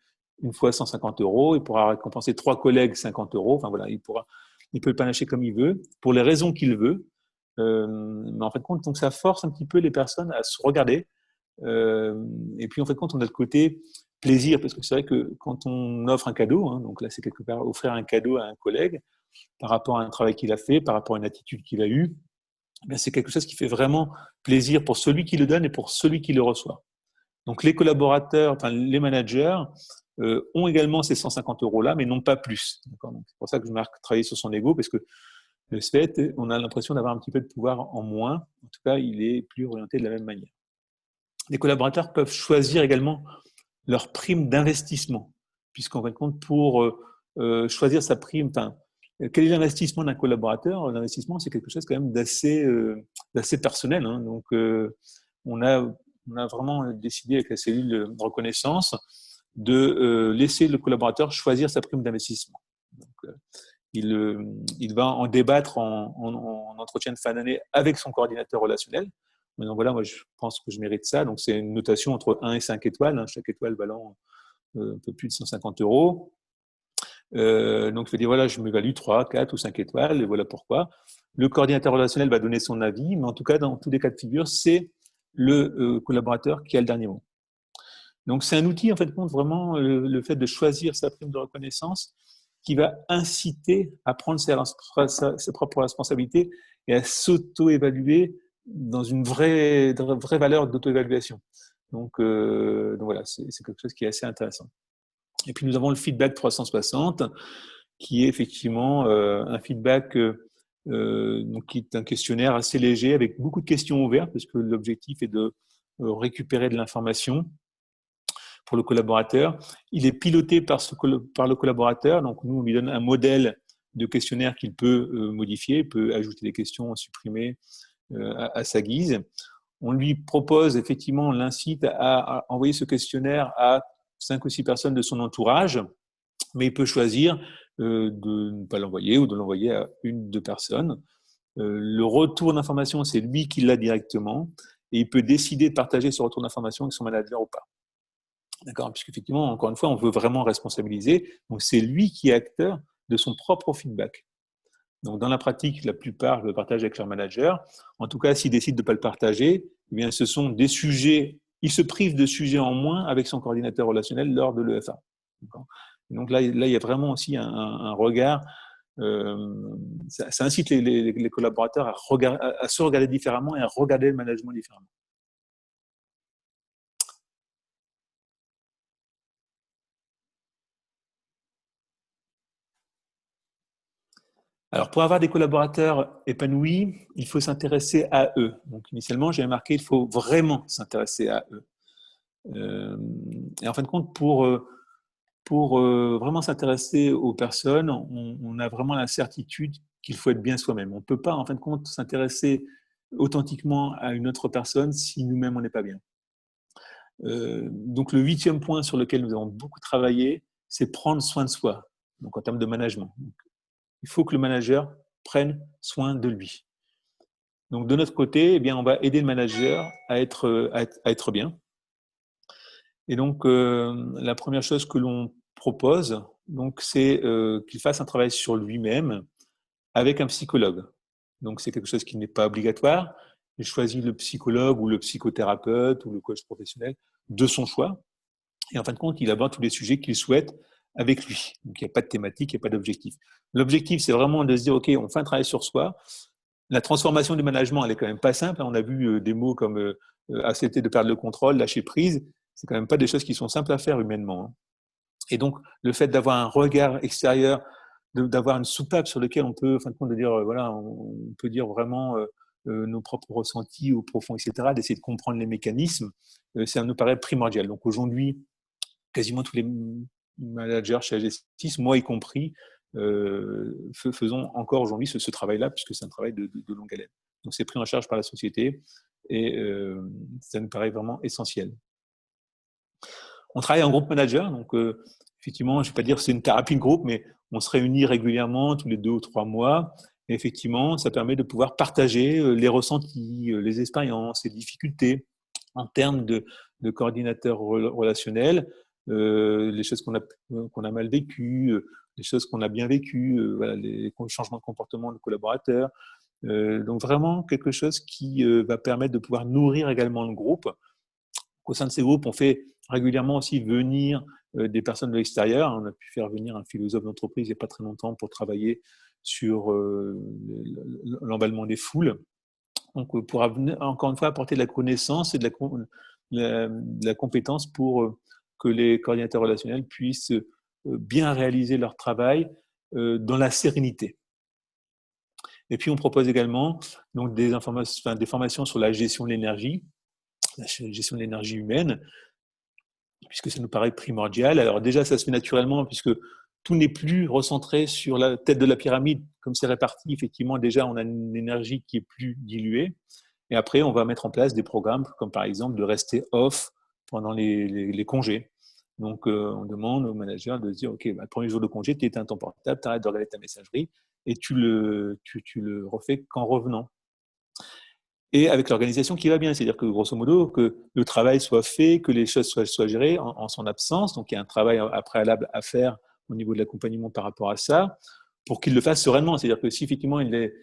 une fois 150 €, il pourra récompenser 3 collègues 50 €, enfin voilà, il peut le panacher comme il veut, pour les raisons qu'il veut. Mais en fait, donc ça force un petit peu les personnes à se regarder. Et puis en fait, on a le côté plaisir, parce que c'est vrai que quand on offre un cadeau, donc là c'est quelque part offrir un cadeau à un collègue par rapport à un travail qu'il a fait, par rapport à une attitude qu'il a eue, c'est quelque chose qui fait vraiment plaisir pour celui qui le donne et pour celui qui le reçoit. Donc les collaborateurs, enfin les managers ont également ces 150 € là, mais non pas plus. C'est pour ça que je marque travailler sur son ego, parce que le fait, on a l'impression d'avoir un petit peu de pouvoir en moins. En tout cas, il est plus orienté de la même manière. Les collaborateurs peuvent choisir également leur prime d'investissement, puisqu'en fin de compte, pour choisir sa prime, enfin, quel est l'investissement d'un collaborateur? L'investissement, c'est quelque chose quand même d'assez personnel. Donc, on a vraiment décidé avec la cellule de reconnaissance de laisser le collaborateur choisir sa prime d'investissement. Donc, il va en débattre en entretien de fin d'année avec son coordinateur relationnel. Mais donc voilà, moi je pense que je mérite ça. Donc c'est une notation entre 1 et 5 étoiles, chaque étoile valant un peu plus de 150 €. Donc je vais dire voilà, je m'évalue 3, 4 ou 5 étoiles, et voilà pourquoi. Le coordinateur relationnel va donner son avis, mais en tout cas, dans tous les cas de figure, c'est le collaborateur qui a le dernier mot. Donc c'est un outil, en fait, compte vraiment le fait de choisir sa prime de reconnaissance qui va inciter à prendre ses propres responsabilités et à s'auto-évaluer dans une vraie valeur d'auto-évaluation. Donc voilà, c'est quelque chose qui est assez intéressant. Et puis nous avons le feedback 360, qui est effectivement un feedback donc qui est un questionnaire assez léger avec beaucoup de questions ouvertes, parce que l'objectif est de récupérer de l'information pour le collaborateur. Il est piloté par le collaborateur, donc nous on lui donne un modèle de questionnaire qu'il peut modifier, il peut ajouter des questions, supprimer à sa guise. On lui propose effectivement, on l'incite à envoyer ce questionnaire à 5 ou 6 personnes de son entourage, mais il peut choisir de ne pas l'envoyer ou de l'envoyer à 1 ou 2 personnes. Le retour d'information, c'est lui qui l'a directement, et il peut décider de partager ce retour d'information avec son manager ou pas. D'accord, puisqu'effectivement, encore une fois, on veut vraiment responsabiliser, donc c'est lui qui est acteur de son propre feedback. Donc dans la pratique, la plupart le partagent avec leur manager. En tout cas, s'ils décident de ne pas le partager, eh bien, ce sont des sujets, ils se privent de sujets en moins avec son coordinateur relationnel lors de l'EFA. Donc là, il y a vraiment aussi un regard, ça incite les collaborateurs à se regarder différemment et à regarder le management différemment. Alors, pour avoir des collaborateurs épanouis, il faut s'intéresser à eux. Donc, initialement, j'ai marqué il faut vraiment s'intéresser à eux. Et en fin de compte, pour pour vraiment s'intéresser aux personnes, on a vraiment la certitude qu'il faut être bien soi-même. On ne peut pas, en fin de compte, s'intéresser authentiquement à une autre personne si nous-mêmes, on n'est pas bien. Donc, le 8e point sur lequel nous avons beaucoup travaillé, c'est prendre soin de soi, donc en termes de management. Donc, il faut que le manager prenne soin de lui. Donc, de notre côté, eh bien, on va aider le manager à être bien. Et donc, la première chose que l'on propose, donc, c'est qu'il fasse un travail sur lui-même avec un psychologue. Donc, c'est quelque chose qui n'est pas obligatoire. Il choisit le psychologue ou le psychothérapeute ou le coach professionnel de son choix. Et en fin de compte, il aborde tous les sujets qu'il souhaite avec lui. Donc, il n'y a pas de thématique, il n'y a pas d'objectif. L'objectif, c'est vraiment de se dire, OK, on fait un travail sur soi. La transformation du management, elle est quand même pas simple. On a vu des mots comme accepter de perdre le contrôle, lâcher prise. C'est quand même pas des choses qui sont simples à faire humainement. Et donc, le fait d'avoir un regard extérieur, d'avoir une soupape sur laquelle on peut, en fin de compte, de dire, voilà, on peut dire vraiment nos propres ressentis au profond, etc., d'essayer de comprendre les mécanismes, ça nous paraît primordial. Donc aujourd'hui, quasiment tous les managers chez AG6, moi y compris, faisons encore aujourd'hui ce travail-là, puisque c'est un travail de longue haleine. Donc c'est pris en charge par la société et ça nous paraît vraiment essentiel. On travaille en groupe manager, donc effectivement, je ne vais pas dire que c'est une thérapie de groupe, mais on se réunit régulièrement tous les 2 ou 3 mois. Et effectivement, ça permet de pouvoir partager les ressentis, les expériences, les difficultés en termes de coordinateur relationnel, les choses qu'on a mal vécues, les choses qu'on a bien vécues, voilà, les changements de comportement de collaborateurs. Donc vraiment quelque chose qui va permettre de pouvoir nourrir également le groupe. Au sein de ces groupes, on fait régulièrement aussi venir des personnes de l'extérieur. On a pu faire venir un philosophe d'entreprise il n'y a pas très longtemps pour travailler sur l'emballement des foules. Donc, pour encore une fois apporter de la connaissance et de la compétence pour que les coordinateurs relationnels puissent bien réaliser leur travail dans la sérénité. Et puis, on propose également donc, des formations sur la gestion de l'énergie, la gestion de l'énergie humaine, puisque ça nous paraît primordial. Alors déjà, ça se fait naturellement, puisque tout n'est plus recentré sur la tête de la pyramide, comme c'est réparti. Effectivement, déjà, on a une énergie qui est plus diluée. Et après, on va mettre en place des programmes, comme par exemple de rester off pendant les congés. Donc, on demande au manager de se dire, OK, bah, le premier jour de congé, tu éteins ton portable, tu arrêtes de regarder ta messagerie et tu le refais qu'en revenant. Et avec l'organisation qui va bien, c'est-à-dire que grosso modo, que le travail soit fait, que les choses soient gérées en son absence. Donc, il y a un travail préalable à faire au niveau de l'accompagnement par rapport à ça, pour qu'il le fasse sereinement. C'est-à-dire que si effectivement il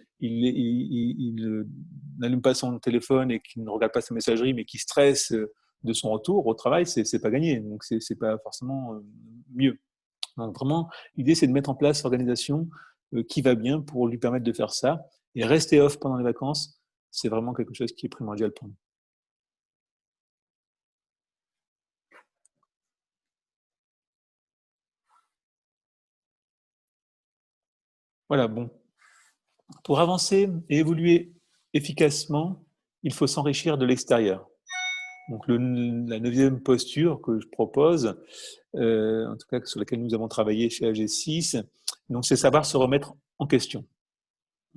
n'allume pas son téléphone et qu'il ne regarde pas sa messagerie, mais qu'il stresse de son retour au travail, c'est pas gagné. Donc, c'est pas forcément mieux. Donc, vraiment, l'idée, c'est de mettre en place l'organisation qui va bien pour lui permettre de faire ça. Et rester off pendant les vacances, c'est vraiment quelque chose qui est primordial pour nous. Voilà, bon. Pour avancer et évoluer efficacement, il faut s'enrichir de l'extérieur. Donc la 9e posture que je propose, en tout cas sur laquelle nous avons travaillé chez AG6, donc c'est savoir se remettre en question.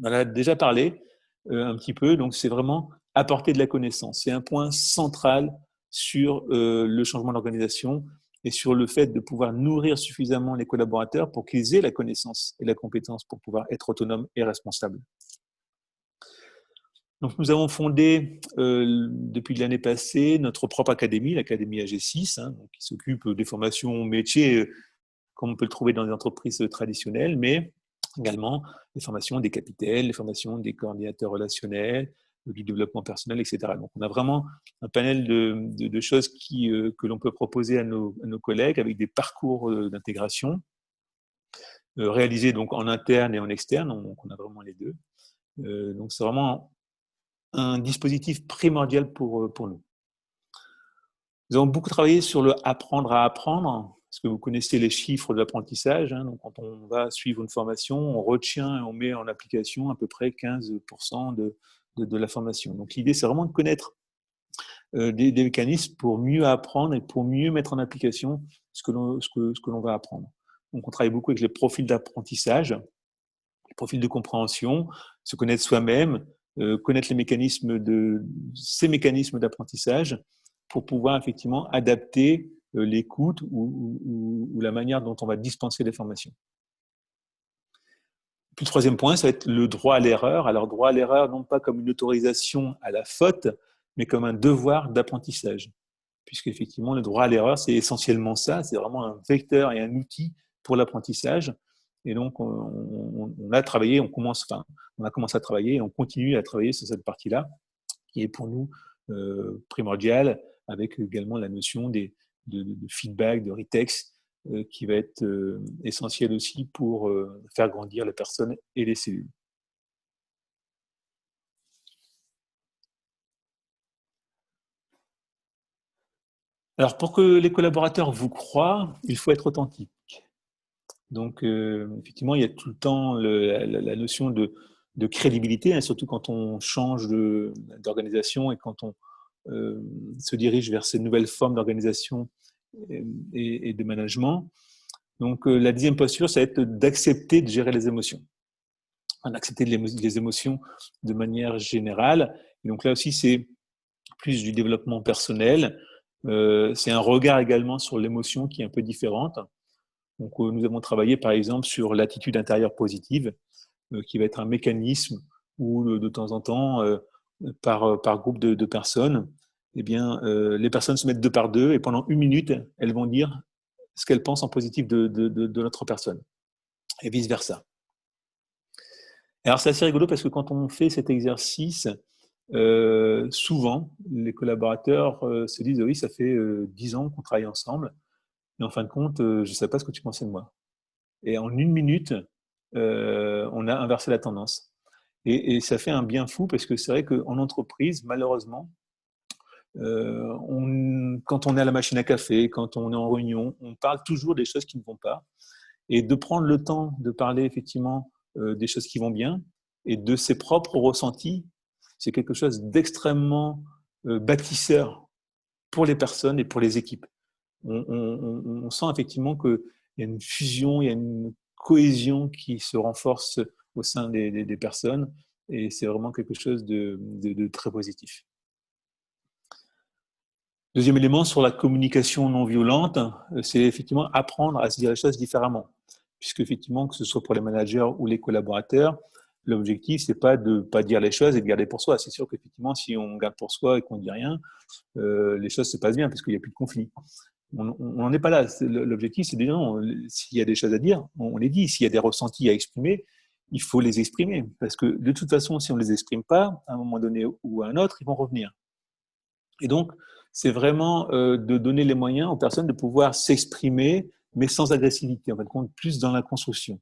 On en a déjà parlé un petit peu, donc c'est vraiment apporter de la connaissance. C'est un point central sur le changement d'organisation et sur le fait de pouvoir nourrir suffisamment les collaborateurs pour qu'ils aient la connaissance et la compétence pour pouvoir être autonomes et responsables. Donc, nous avons fondé depuis l'année passée notre propre académie, l'Académie AG6, qui s'occupe des formations métiers comme on peut le trouver dans les entreprises traditionnelles, mais également les formations des capitaines, les formations des coordinateurs relationnels, du développement personnel, etc. Donc, on a vraiment un panel de choses que l'on peut proposer à nos collègues avec des parcours d'intégration réalisés donc en interne et en externe. Donc, on a vraiment les deux. Donc, c'est vraiment un dispositif primordial pour nous. Nous avons beaucoup travaillé sur le apprendre à apprendre, parce que vous connaissez les chiffres de l'apprentissage. Donc, quand on va suivre une formation, on retient et on met en application à peu près 15% de la formation. Donc, l'idée, c'est vraiment de connaître des mécanismes pour mieux apprendre et pour mieux mettre en application ce que l'on va apprendre. Donc, on travaille beaucoup avec les profils d'apprentissage, les profils de compréhension, se connaître soi-même, connaître ces mécanismes d'apprentissage pour pouvoir effectivement adapter l'écoute ou la manière dont on va dispenser les formations. Puis le troisième point, ça va être le droit à l'erreur. Alors, droit à l'erreur, non pas comme une autorisation à la faute, mais comme un devoir d'apprentissage. Puisqu'effectivement, le droit à l'erreur, c'est essentiellement ça, c'est vraiment un vecteur et un outil pour l'apprentissage. Et donc, on a travaillé, on a commencé à travailler et on continue à travailler sur cette partie-là, qui est pour nous primordiale, avec également la notion de feedback, de retext, qui va être essentiel aussi pour faire grandir les personnes et les cellules. Alors, pour que les collaborateurs vous croient, il faut être authentique. Donc, effectivement, il y a tout le temps la notion de crédibilité, hein, surtout quand on change d'organisation et quand on se dirige vers ces nouvelles formes d'organisation et de management. Donc, la deuxième posture, ça va être d'accepter de gérer les émotions. D'accepter les émotions de manière générale. Et donc là aussi, c'est plus du développement personnel. C'est un regard également sur l'émotion qui est un peu différente. Donc, nous avons travaillé par exemple sur l'attitude intérieure positive, qui va être un mécanisme où de temps en temps, par groupe de personnes, eh bien, les personnes se mettent deux par deux et pendant 1 minute, elles vont dire ce qu'elles pensent en positif de notre personne et vice-versa. Alors, c'est assez rigolo parce que quand on fait cet exercice, souvent, les collaborateurs se disent « oui, ça fait 10 ans qu'on travaille ensemble et en fin de compte, je ne sais pas ce que tu pensais de moi ». Et en 1 minute, on a inversé la tendance. Et ça fait un bien fou parce que c'est vrai qu'en entreprise, malheureusement, quand on est à la machine à café, quand on est en réunion, on parle toujours des choses qui ne vont pas. Et de prendre le temps de parler effectivement des choses qui vont bien et de ses propres ressentis, c'est quelque chose d'extrêmement bâtisseur pour les personnes et pour les équipes. On sent effectivement qu'il y a une fusion, il y a une cohésion qui se renforce au sein des personnes et c'est vraiment quelque chose de très positif. Deuxième élément sur la communication non violente, c'est effectivement apprendre à se dire les choses différemment. Puisque effectivement, que ce soit pour les managers ou les collaborateurs, l'objectif, c'est pas de pas dire les choses et de garder pour soi. C'est sûr qu'effectivement, si on garde pour soi et qu'on ne dit rien, les choses se passent bien parce qu'il n'y a plus de conflit. On n'en est pas là. L'objectif, c'est de dire non, s'il y a des choses à dire, on les dit. S'il y a des ressentis à exprimer, il faut les exprimer. Parce que de toute façon, si on ne les exprime pas, à un moment donné ou à un autre, ils vont revenir. Et donc, c'est vraiment de donner les moyens aux personnes de pouvoir s'exprimer, mais sans agressivité, en fin de compte, plus dans la construction.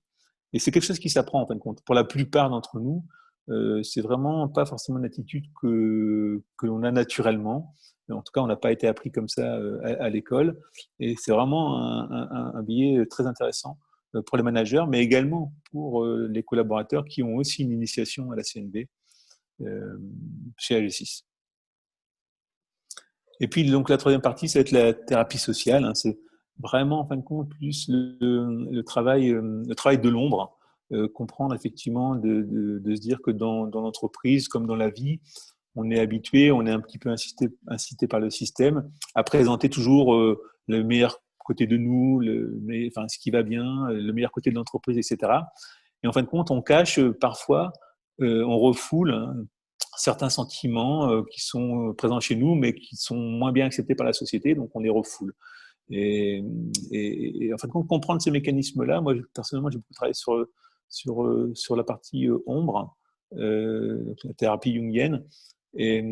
Et c'est quelque chose qui s'apprend, en fin de compte. Pour la plupart d'entre nous, c'est vraiment pas forcément une attitude que l'on a naturellement. En tout cas, on n'a pas été appris comme ça à l'école. Et c'est vraiment un biais très intéressant pour les managers, mais également pour les collaborateurs qui ont aussi une initiation à la CNV chez AG6. Et puis, donc, la troisième partie, ça va être la thérapie sociale. Hein. C'est vraiment, en fin de compte, plus le travail de l'ombre. Comprendre effectivement de se dire que dans l'entreprise, comme dans la vie, on est habitué, on est un petit peu incité par le système à présenter toujours le meilleur côté de nous, ce qui va bien, le meilleur côté de l'entreprise, etc. Et en fin de compte, on cache parfois, on refoule hein, certains sentiments qui sont présents chez nous, mais qui sont moins bien acceptés par la société, donc on les refoule. Et en fin de compte, comprendre ces mécanismes-là, moi, personnellement, j'ai beaucoup travaillé sur la partie ombre, la thérapie jungienne, et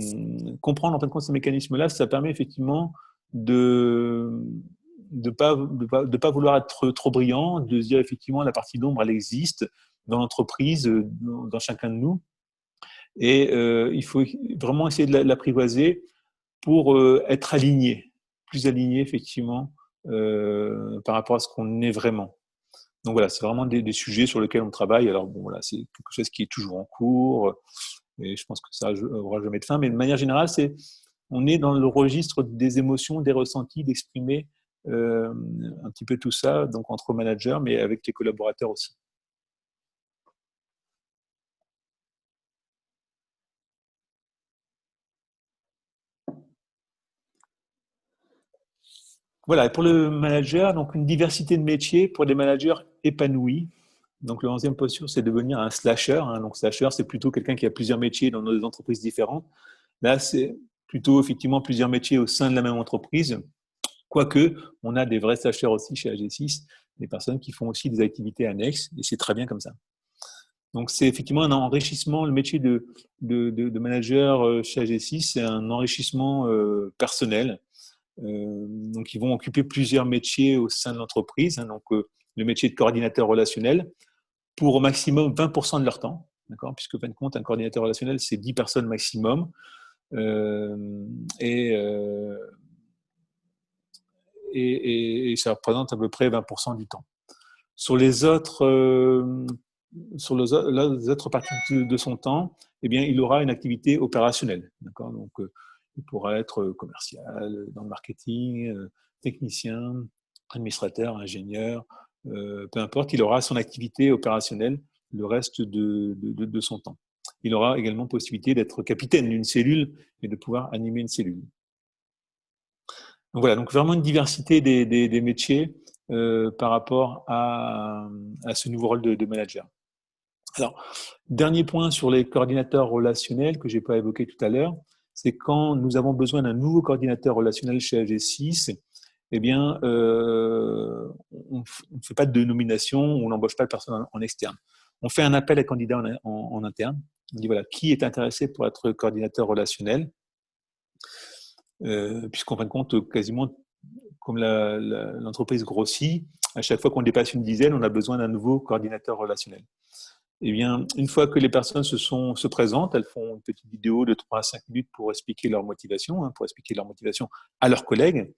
comprendre en fin de compte ces mécanismes-là, ça permet effectivement de pas vouloir être trop brillant, de se dire effectivement la partie d'ombre, elle existe dans l'entreprise, dans chacun de nous, et il faut vraiment essayer de l'apprivoiser pour être aligné, plus aligné effectivement par rapport à ce qu'on est vraiment. Donc voilà, c'est vraiment des sujets sur lesquels on travaille. Alors bon, voilà, c'est quelque chose qui est toujours en cours et je pense que ça n'aura jamais de fin. Mais de manière générale, c'est on est dans le registre des émotions, des ressentis, d'exprimer un petit peu tout ça, donc entre managers, mais avec les collaborateurs aussi. Voilà, pour le manager, donc une diversité de métiers pour des managers épanouis. Donc, le 11e posture, c'est devenir un slasher. Donc, slasher, c'est plutôt quelqu'un qui a plusieurs métiers dans des entreprises différentes. Là, c'est plutôt effectivement plusieurs métiers au sein de la même entreprise. Quoique, on a des vrais slashers aussi chez AG6, des personnes qui font aussi des activités annexes, et c'est très bien comme ça. Donc, c'est effectivement un enrichissement. Le métier de manager chez AG6, c'est un enrichissement personnel. Donc, ils vont occuper plusieurs métiers au sein de l'entreprise. Donc, le métier de coordinateur relationnel pour au maximum 20% de leur temps, d'accord, puisque, en fin de compte, un coordinateur relationnel, c'est 10 personnes maximum. Et, et ça représente à peu près 20% du temps. Sur les autres, les autres parties de son temps, eh bien, il aura une activité opérationnelle. D'accord. Donc, il pourra être commercial, dans le marketing, technicien, administrateur, ingénieur, peu importe, il aura son activité opérationnelle le reste de son temps. Il aura également possibilité d'être capitaine d'une cellule et de pouvoir animer une cellule. Donc voilà, donc vraiment une diversité des métiers par rapport à ce nouveau rôle de manager. Alors, dernier point sur les coordinateurs relationnels que je n'ai pas évoqué tout à l'heure, c'est quand nous avons besoin d'un nouveau coordinateur relationnel chez AG6, eh bien, on ne fait pas de nomination, on n'embauche pas de personne en externe. On fait un appel à candidats en interne. On dit voilà, qui est intéressé pour être coordinateur relationnel, puisqu'en fin de compte, quasiment comme l'entreprise grossit, à chaque fois qu'on dépasse une dizaine, on a besoin d'un nouveau coordinateur relationnel. Eh bien, une fois que les personnes se présentent, elles font une petite vidéo de 3 à 5 minutes pour expliquer leur motivation, à leurs collègues.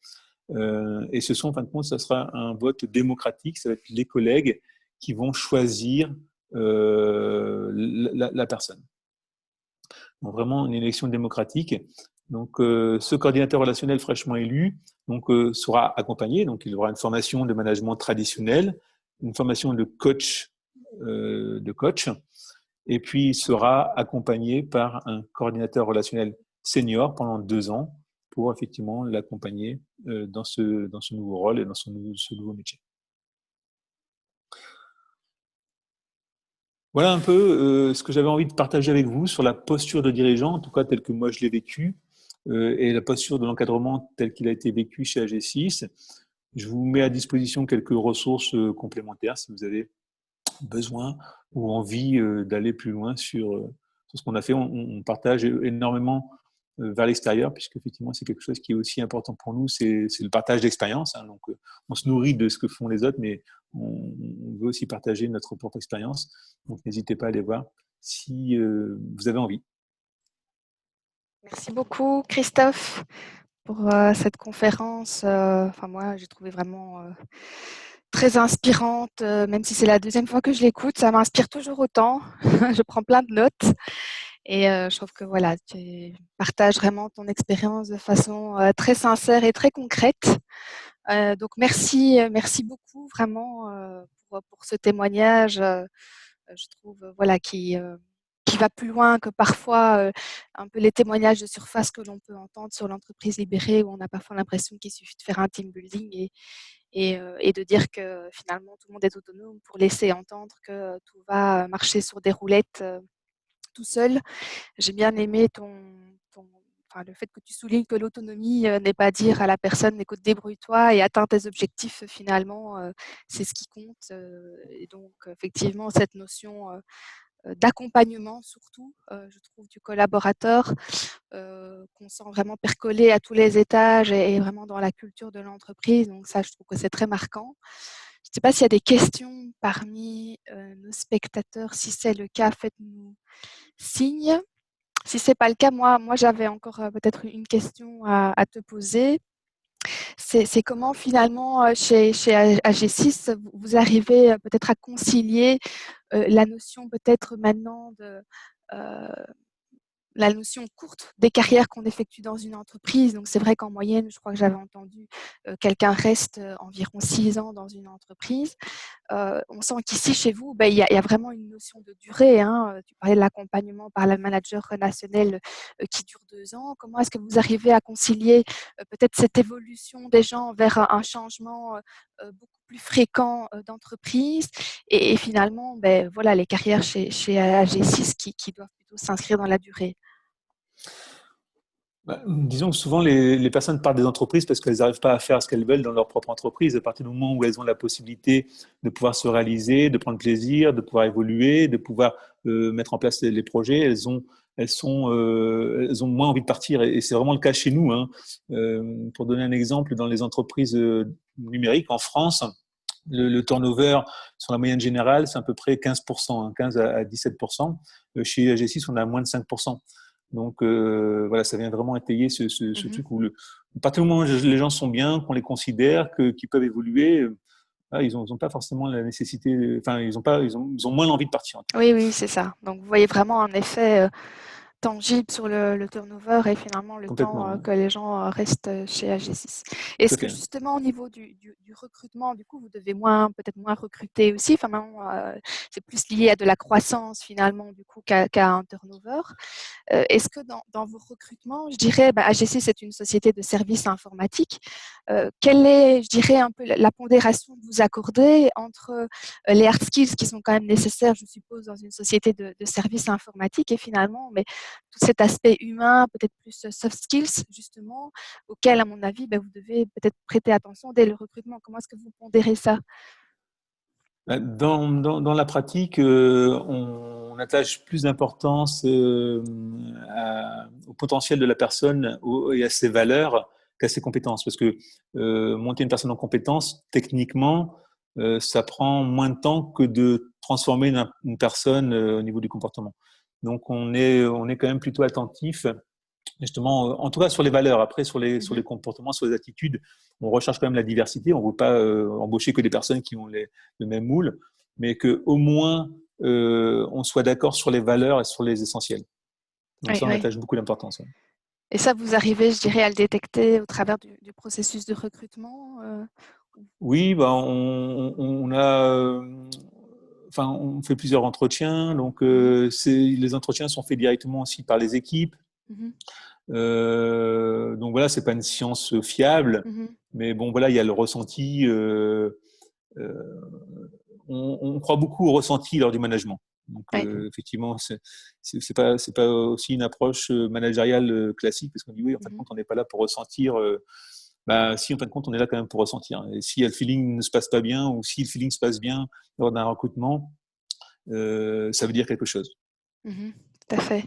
Et ce sont, en fin de compte, ça sera un vote démocratique. Ça va être les collègues qui vont choisir la personne. Donc, vraiment une élection démocratique. Donc, ce coordinateur relationnel fraîchement élu sera accompagné. Donc, il aura une formation de management traditionnel, une formation de coach, et puis il sera accompagné par un coordinateur relationnel senior pendant 2 ans pour effectivement l'accompagner dans ce nouveau rôle et dans ce nouveau métier. Voilà un peu ce que j'avais envie de partager avec vous sur la posture de dirigeant, en tout cas telle que moi je l'ai vécue, et la posture de l'encadrement telle qu'il a été vécu chez AG6. Je vous mets à disposition quelques ressources complémentaires si vous avez besoin ou envie d'aller plus loin sur ce qu'on a fait. On partage énormément vers l'extérieur, puisque effectivement c'est quelque chose qui est aussi important pour nous, c'est le partage d'expérience. Donc on se nourrit de ce que font les autres, mais on veut aussi partager notre propre expérience. Donc n'hésitez pas à aller voir si vous avez envie. Merci beaucoup, Christophe, pour cette conférence. Enfin, moi, j'ai trouvé vraiment très inspirante, même si c'est la 2e fois que je l'écoute, ça m'inspire toujours autant. Je prends plein de notes et je trouve que voilà, tu partages vraiment ton expérience de façon très sincère et très concrète. Donc merci beaucoup vraiment pour ce témoignage. Je trouve voilà qui va plus loin que parfois un peu les témoignages de surface que l'on peut entendre sur l'entreprise libérée, où on a parfois l'impression qu'il suffit de faire un team building et de dire que finalement tout le monde est autonome pour laisser entendre que tout va marcher sur des roulettes tout seul. J'ai bien aimé enfin, le fait que tu soulignes que l'autonomie n'est pas dire à la personne écoute, débrouille-toi et atteins tes objectifs finalement, c'est ce qui compte. Et donc effectivement cette notion d'accompagnement surtout, je trouve, du collaborateur, qu'on sent vraiment percoler à tous les étages et vraiment dans la culture de l'entreprise. Donc ça, je trouve que c'est très marquant. Je ne sais pas s'il y a des questions parmi nos spectateurs. Si c'est le cas, faites-nous signe. Si ce n'est pas le cas, moi j'avais encore peut-être une question à te poser. C'est comment finalement chez AG6, vous arrivez peut-être à concilier la notion peut-être maintenant de la notion courte des carrières qu'on effectue dans une entreprise. Donc, c'est vrai qu'en moyenne, je crois que j'avais entendu, quelqu'un reste environ 6 ans dans une entreprise. On sent qu'ici, chez vous, ben, il y a vraiment une notion de durée, hein. Tu parlais de l'accompagnement par le manager relationnel qui dure 2 ans. Comment est-ce que vous arrivez à concilier peut-être cette évolution des gens vers un changement beaucoup plus fréquent d'entreprise et finalement, ben, voilà, les carrières chez AG6 qui doivent plutôt s'inscrire dans la durée. Bah, disons que souvent les personnes partent des entreprises parce qu'elles n'arrivent pas à faire ce qu'elles veulent dans leur propre entreprise. À partir du moment où elles ont la possibilité de pouvoir se réaliser, de prendre plaisir, de pouvoir évoluer, de pouvoir mettre en place les projets, elles ont moins envie de partir. Et c'est vraiment le cas chez nous, hein. Pour donner un exemple, dans les entreprises numériques en France, le turnover sur la moyenne générale, c'est à peu près 15%, hein, 15 à 17%. Chez AG6, on a moins de 5%. Donc voilà, ça vient vraiment étayer ce Mhm. truc où à partir du moment où les gens sont bien, qu'on les considère, qu'ils peuvent évoluer, ils ont pas forcément la nécessité, enfin ils ont moins l'envie de partir. Oui, oui, c'est ça. Donc, vous voyez vraiment un effet tangible sur le turnover et finalement le temps Complètement, hein. que les gens restent chez AG6. Tout Est-ce à que fait. justement au niveau du recrutement, du coup, vous devez peut-être moins recruter aussi, enfin maintenant, c'est plus lié à de la croissance finalement du coup qu'à un turnover. Est-ce que dans vos recrutements, je dirais, bah, AGC, c'est une société de services informatiques. Quelle est, je dirais, un peu la pondération que vous accordez entre les hard skills qui sont quand même nécessaires, je suppose, dans une société de services informatiques et finalement, mais tout cet aspect humain, peut-être plus soft skills, justement, auquel, à mon avis, bah, vous devez peut-être prêter attention dès le recrutement. Comment est-ce que vous pondérez ça? Dans la pratique, on attache plus d'importance au potentiel de la personne et à ses valeurs qu'à ses compétences. Parce que monter une personne en compétences, techniquement, ça prend moins de temps que de transformer une personne au niveau du comportement. Donc on est quand même plutôt attentif justement, en tout cas sur les valeurs. Après, sur les Mhm. comportements, sur les attitudes, on recherche quand même la diversité. On ne veut pas embaucher que des personnes qui ont le même moule, mais qu'au moins on soit d'accord sur les valeurs et sur les essentiels. Donc Oui, ça, on oui. attache beaucoup d'importance. Ouais. Et ça, vous arrivez, je dirais, à le détecter au travers du processus de recrutement Oui, bah, on a, enfin, on fait plusieurs entretiens. Donc, Mhm. les entretiens sont faits directement aussi par les équipes. Mhm. Donc voilà, c'est pas une science fiable, Mhm. mais bon voilà, il y a le ressenti. Euh, on croit beaucoup au ressenti lors du management. Donc Oui. effectivement, c'est pas aussi une approche managériale classique parce qu'on dit oui, en fin de Mhm. compte, on n'est pas là pour ressentir. Bah, si en fin de compte, on est là quand même pour ressentir. Et si le feeling ne se passe pas bien ou si le feeling se passe bien lors d'un recrutement, ça veut dire quelque chose. Mhm. Tout à fait.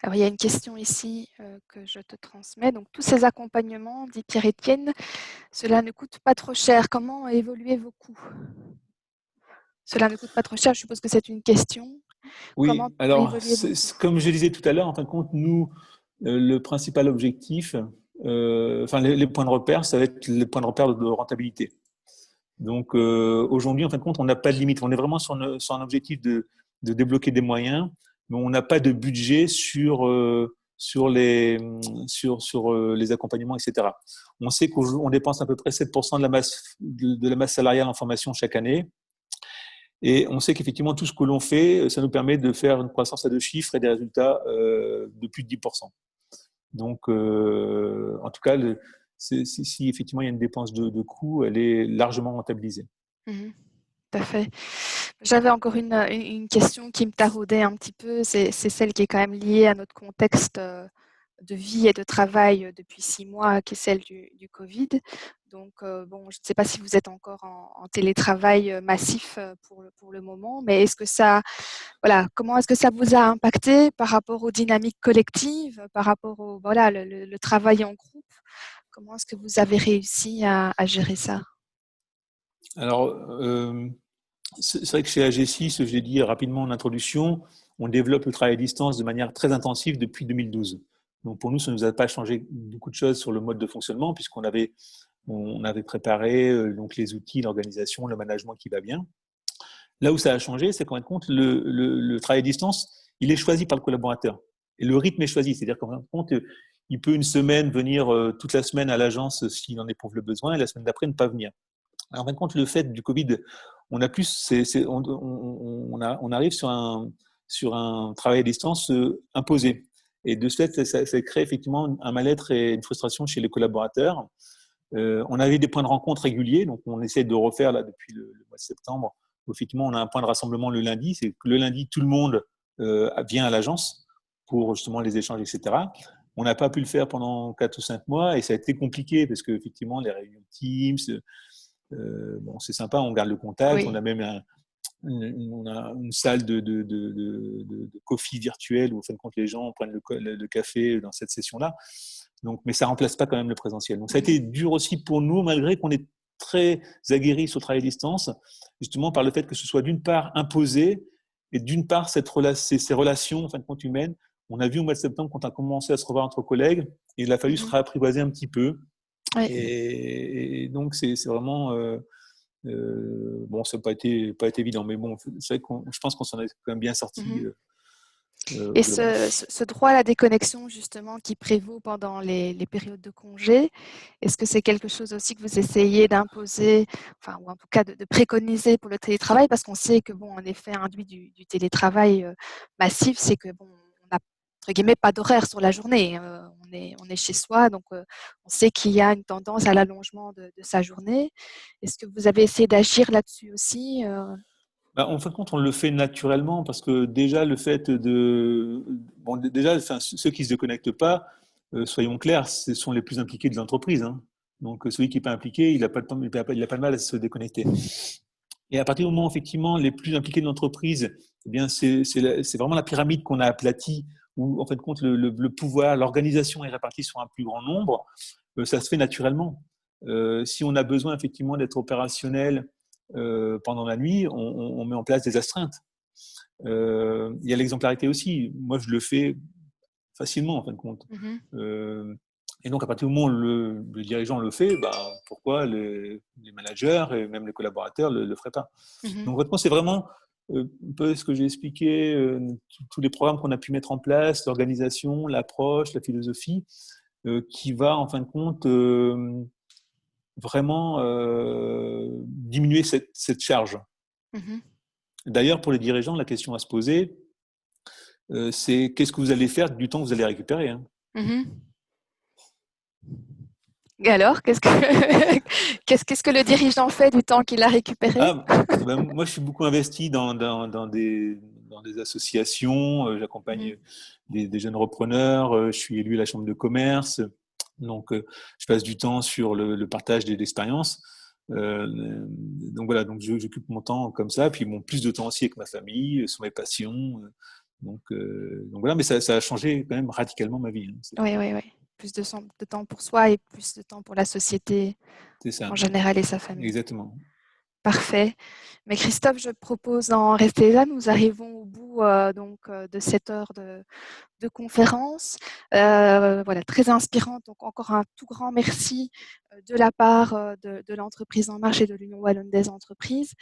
Alors, il y a une question ici que je te transmets. Donc, tous ces accompagnements, dit Pierre-Étienne, cela ne coûte pas trop cher. Comment évoluer vos coûts? Cela ne coûte pas trop cher, je suppose que c'est une question. Comment Oui, alors évoluer vos coûts? comme je disais tout à l'heure, en fin de compte, nous, le principal objectif, enfin les points de repère, ça va être les points de repère de rentabilité. Donc aujourd'hui, en fin de compte, on n'a pas de limite. On est vraiment sur un objectif de débloquer des moyens, mais on n'a pas de budget sur les accompagnements, etc. On sait qu'on dépense à peu près 7% de la masse salariale en formation chaque année. Et on sait qu'effectivement, tout ce que l'on fait, ça nous permet de faire une croissance à deux chiffres et des résultats de plus de 10%. Donc, en tout cas, si effectivement il y a une dépense de coût, elle est largement rentabilisée. Mhm. Tout à fait. J'avais encore une question qui me taraudait un petit peu. C'est celle qui est quand même liée à notre contexte de vie et de travail depuis 6 mois, qui est celle du Covid. Donc, bon, je ne sais pas si vous êtes encore en télétravail massif pour le moment, mais est-ce que ça, voilà, comment est-ce que ça vous a impacté par rapport aux dynamiques collectives, par rapport au, voilà, le travail en groupe? Comment est-ce que vous avez réussi à gérer ça? Alors, c'est vrai que chez AG6, je l'ai dit rapidement en introduction, on développe le travail à distance de manière très intensive depuis 2012. Donc pour nous, ça ne nous a pas changé beaucoup de choses sur le mode de fonctionnement, on avait préparé donc les outils, l'organisation, le management qui va bien. Là où ça a changé, c'est qu'en fin de compte, le travail à distance, il est choisi par le collaborateur. Et le rythme est choisi, c'est-à-dire qu'en fin de compte, il peut une semaine venir toute la semaine à l'agence s'il en éprouve le besoin, et la semaine d'après ne pas venir. Alors, en fin de compte, le fait du Covid, on a plus, on arrive sur un travail à distance imposé. Et de ce fait, ça crée effectivement un mal-être et une frustration chez les collaborateurs. On avait des points de rencontre réguliers, donc on essaie de refaire là depuis le mois de septembre. Effectivement, on a un point de rassemblement le lundi. C'est que le lundi, tout le monde vient à l'agence pour justement les échanges, etc. On n'a pas pu le faire pendant 4 ou 5 mois et ça a été compliqué parce que effectivement, les réunions Teams, bon, c'est sympa, on garde le contact. On Oui. a même on a une salle de coffee virtuel où, en fin de compte, les gens prennent le café dans cette session-là. Donc, mais ça ne remplace pas quand même le présentiel. Donc, ça a été dur aussi pour nous, malgré qu'on est très aguerris sur le travail à distance, justement par le fait que ce soit d'une part imposé et d'une part ces relations, en fin de compte, humaines. On a vu au mois de septembre, quand on a commencé à se revoir entre collègues, il a fallu se réapprivoiser un petit peu. Oui. Et donc, c'est vraiment… bon, ça n'a pas été évident, mais bon, c'est vrai je pense qu'on s'en est quand même bien sorti. Et ce droit à la déconnexion, justement, qui prévaut pendant les périodes de congé, est-ce que c'est quelque chose aussi que vous essayez d'imposer, enfin, ou en tout cas de préconiser pour le télétravail? Parce qu'on sait que, bon, un effet induit du télétravail massif, c'est que, bon, on n'a, entre guillemets, pas d'horaire sur la journée. On est chez soi, donc on sait qu'il y a une tendance à l'allongement de sa journée. Est-ce que vous avez essayé d'agir là-dessus aussi? Bah, en fin de compte, on le fait naturellement parce que déjà, le fait de… Bon, déjà, enfin, ceux qui ne se connectent pas, soyons clairs, ce sont les plus impliqués de l'entreprise. Hein. Donc, celui qui n'est pas impliqué, il n'a pas, il a pas de mal à se déconnecter. Et à partir du moment, effectivement, les plus impliqués de l'entreprise, eh bien, c'est vraiment la pyramide qu'on a aplatie où, en fin de compte, le pouvoir, l'organisation est répartie sur un plus grand nombre. Ça se fait naturellement. Si on a besoin, effectivement, d'être opérationnel pendant la nuit, on met en place des astreintes. Il y a l'exemplarité aussi. Moi, je le fais facilement, en fin de compte. Et donc, à partir du moment où le dirigeant le fait, ben, pourquoi les managers et même les collaborateurs ne le feraient pas? Donc, votre c'est vraiment un peu ce que j'ai expliqué, tous les programmes qu'on a pu mettre en place, l'organisation, l'approche, la philosophie, qui va, en fin de compte, vraiment diminuer cette charge. D'ailleurs, pour les dirigeants, la question à se poser, c'est qu'est-ce que vous allez faire du temps que vous allez récupérer, hein. Et alors, qu'est-ce que le dirigeant fait du temps qu'il a récupéré? Ben, moi, je suis beaucoup investi dans des associations, j'accompagne des jeunes repreneurs, je suis élu à la chambre de commerce, donc je passe du temps sur le partage des expériences. Donc voilà, donc j'occupe mon temps comme ça, puis bon, plus de temps aussi avec ma famille, sur mes passions. Donc voilà, mais ça a changé quand même radicalement ma vie. Hein, oui, oui, oui. Plus de temps pour soi et plus de temps pour la société en général et sa famille. Exactement. Parfait. Mais Christophe, je propose d'en rester là. Nous arrivons au bout de cette heure de conférence. Voilà, très inspirante. Donc, encore un tout grand merci de la part de l'entreprise En Marche et de l'Union Wallonne des entreprises.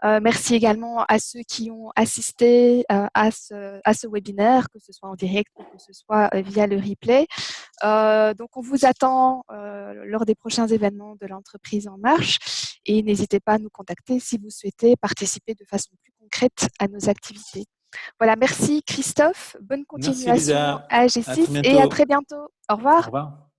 Merci également à ceux qui ont assisté à ce webinaire, que ce soit en direct ou que ce soit via le replay. Donc, on vous attend lors des prochains événements de l'entreprise En Marche et n'hésitez pas à nous contacter si vous souhaitez participer de façon plus concrète à nos activités. Voilà, merci Christophe, bonne continuation Merci Lisa, à à très G6 et à bientôt. très bientôt. Au Au revoir. revoir.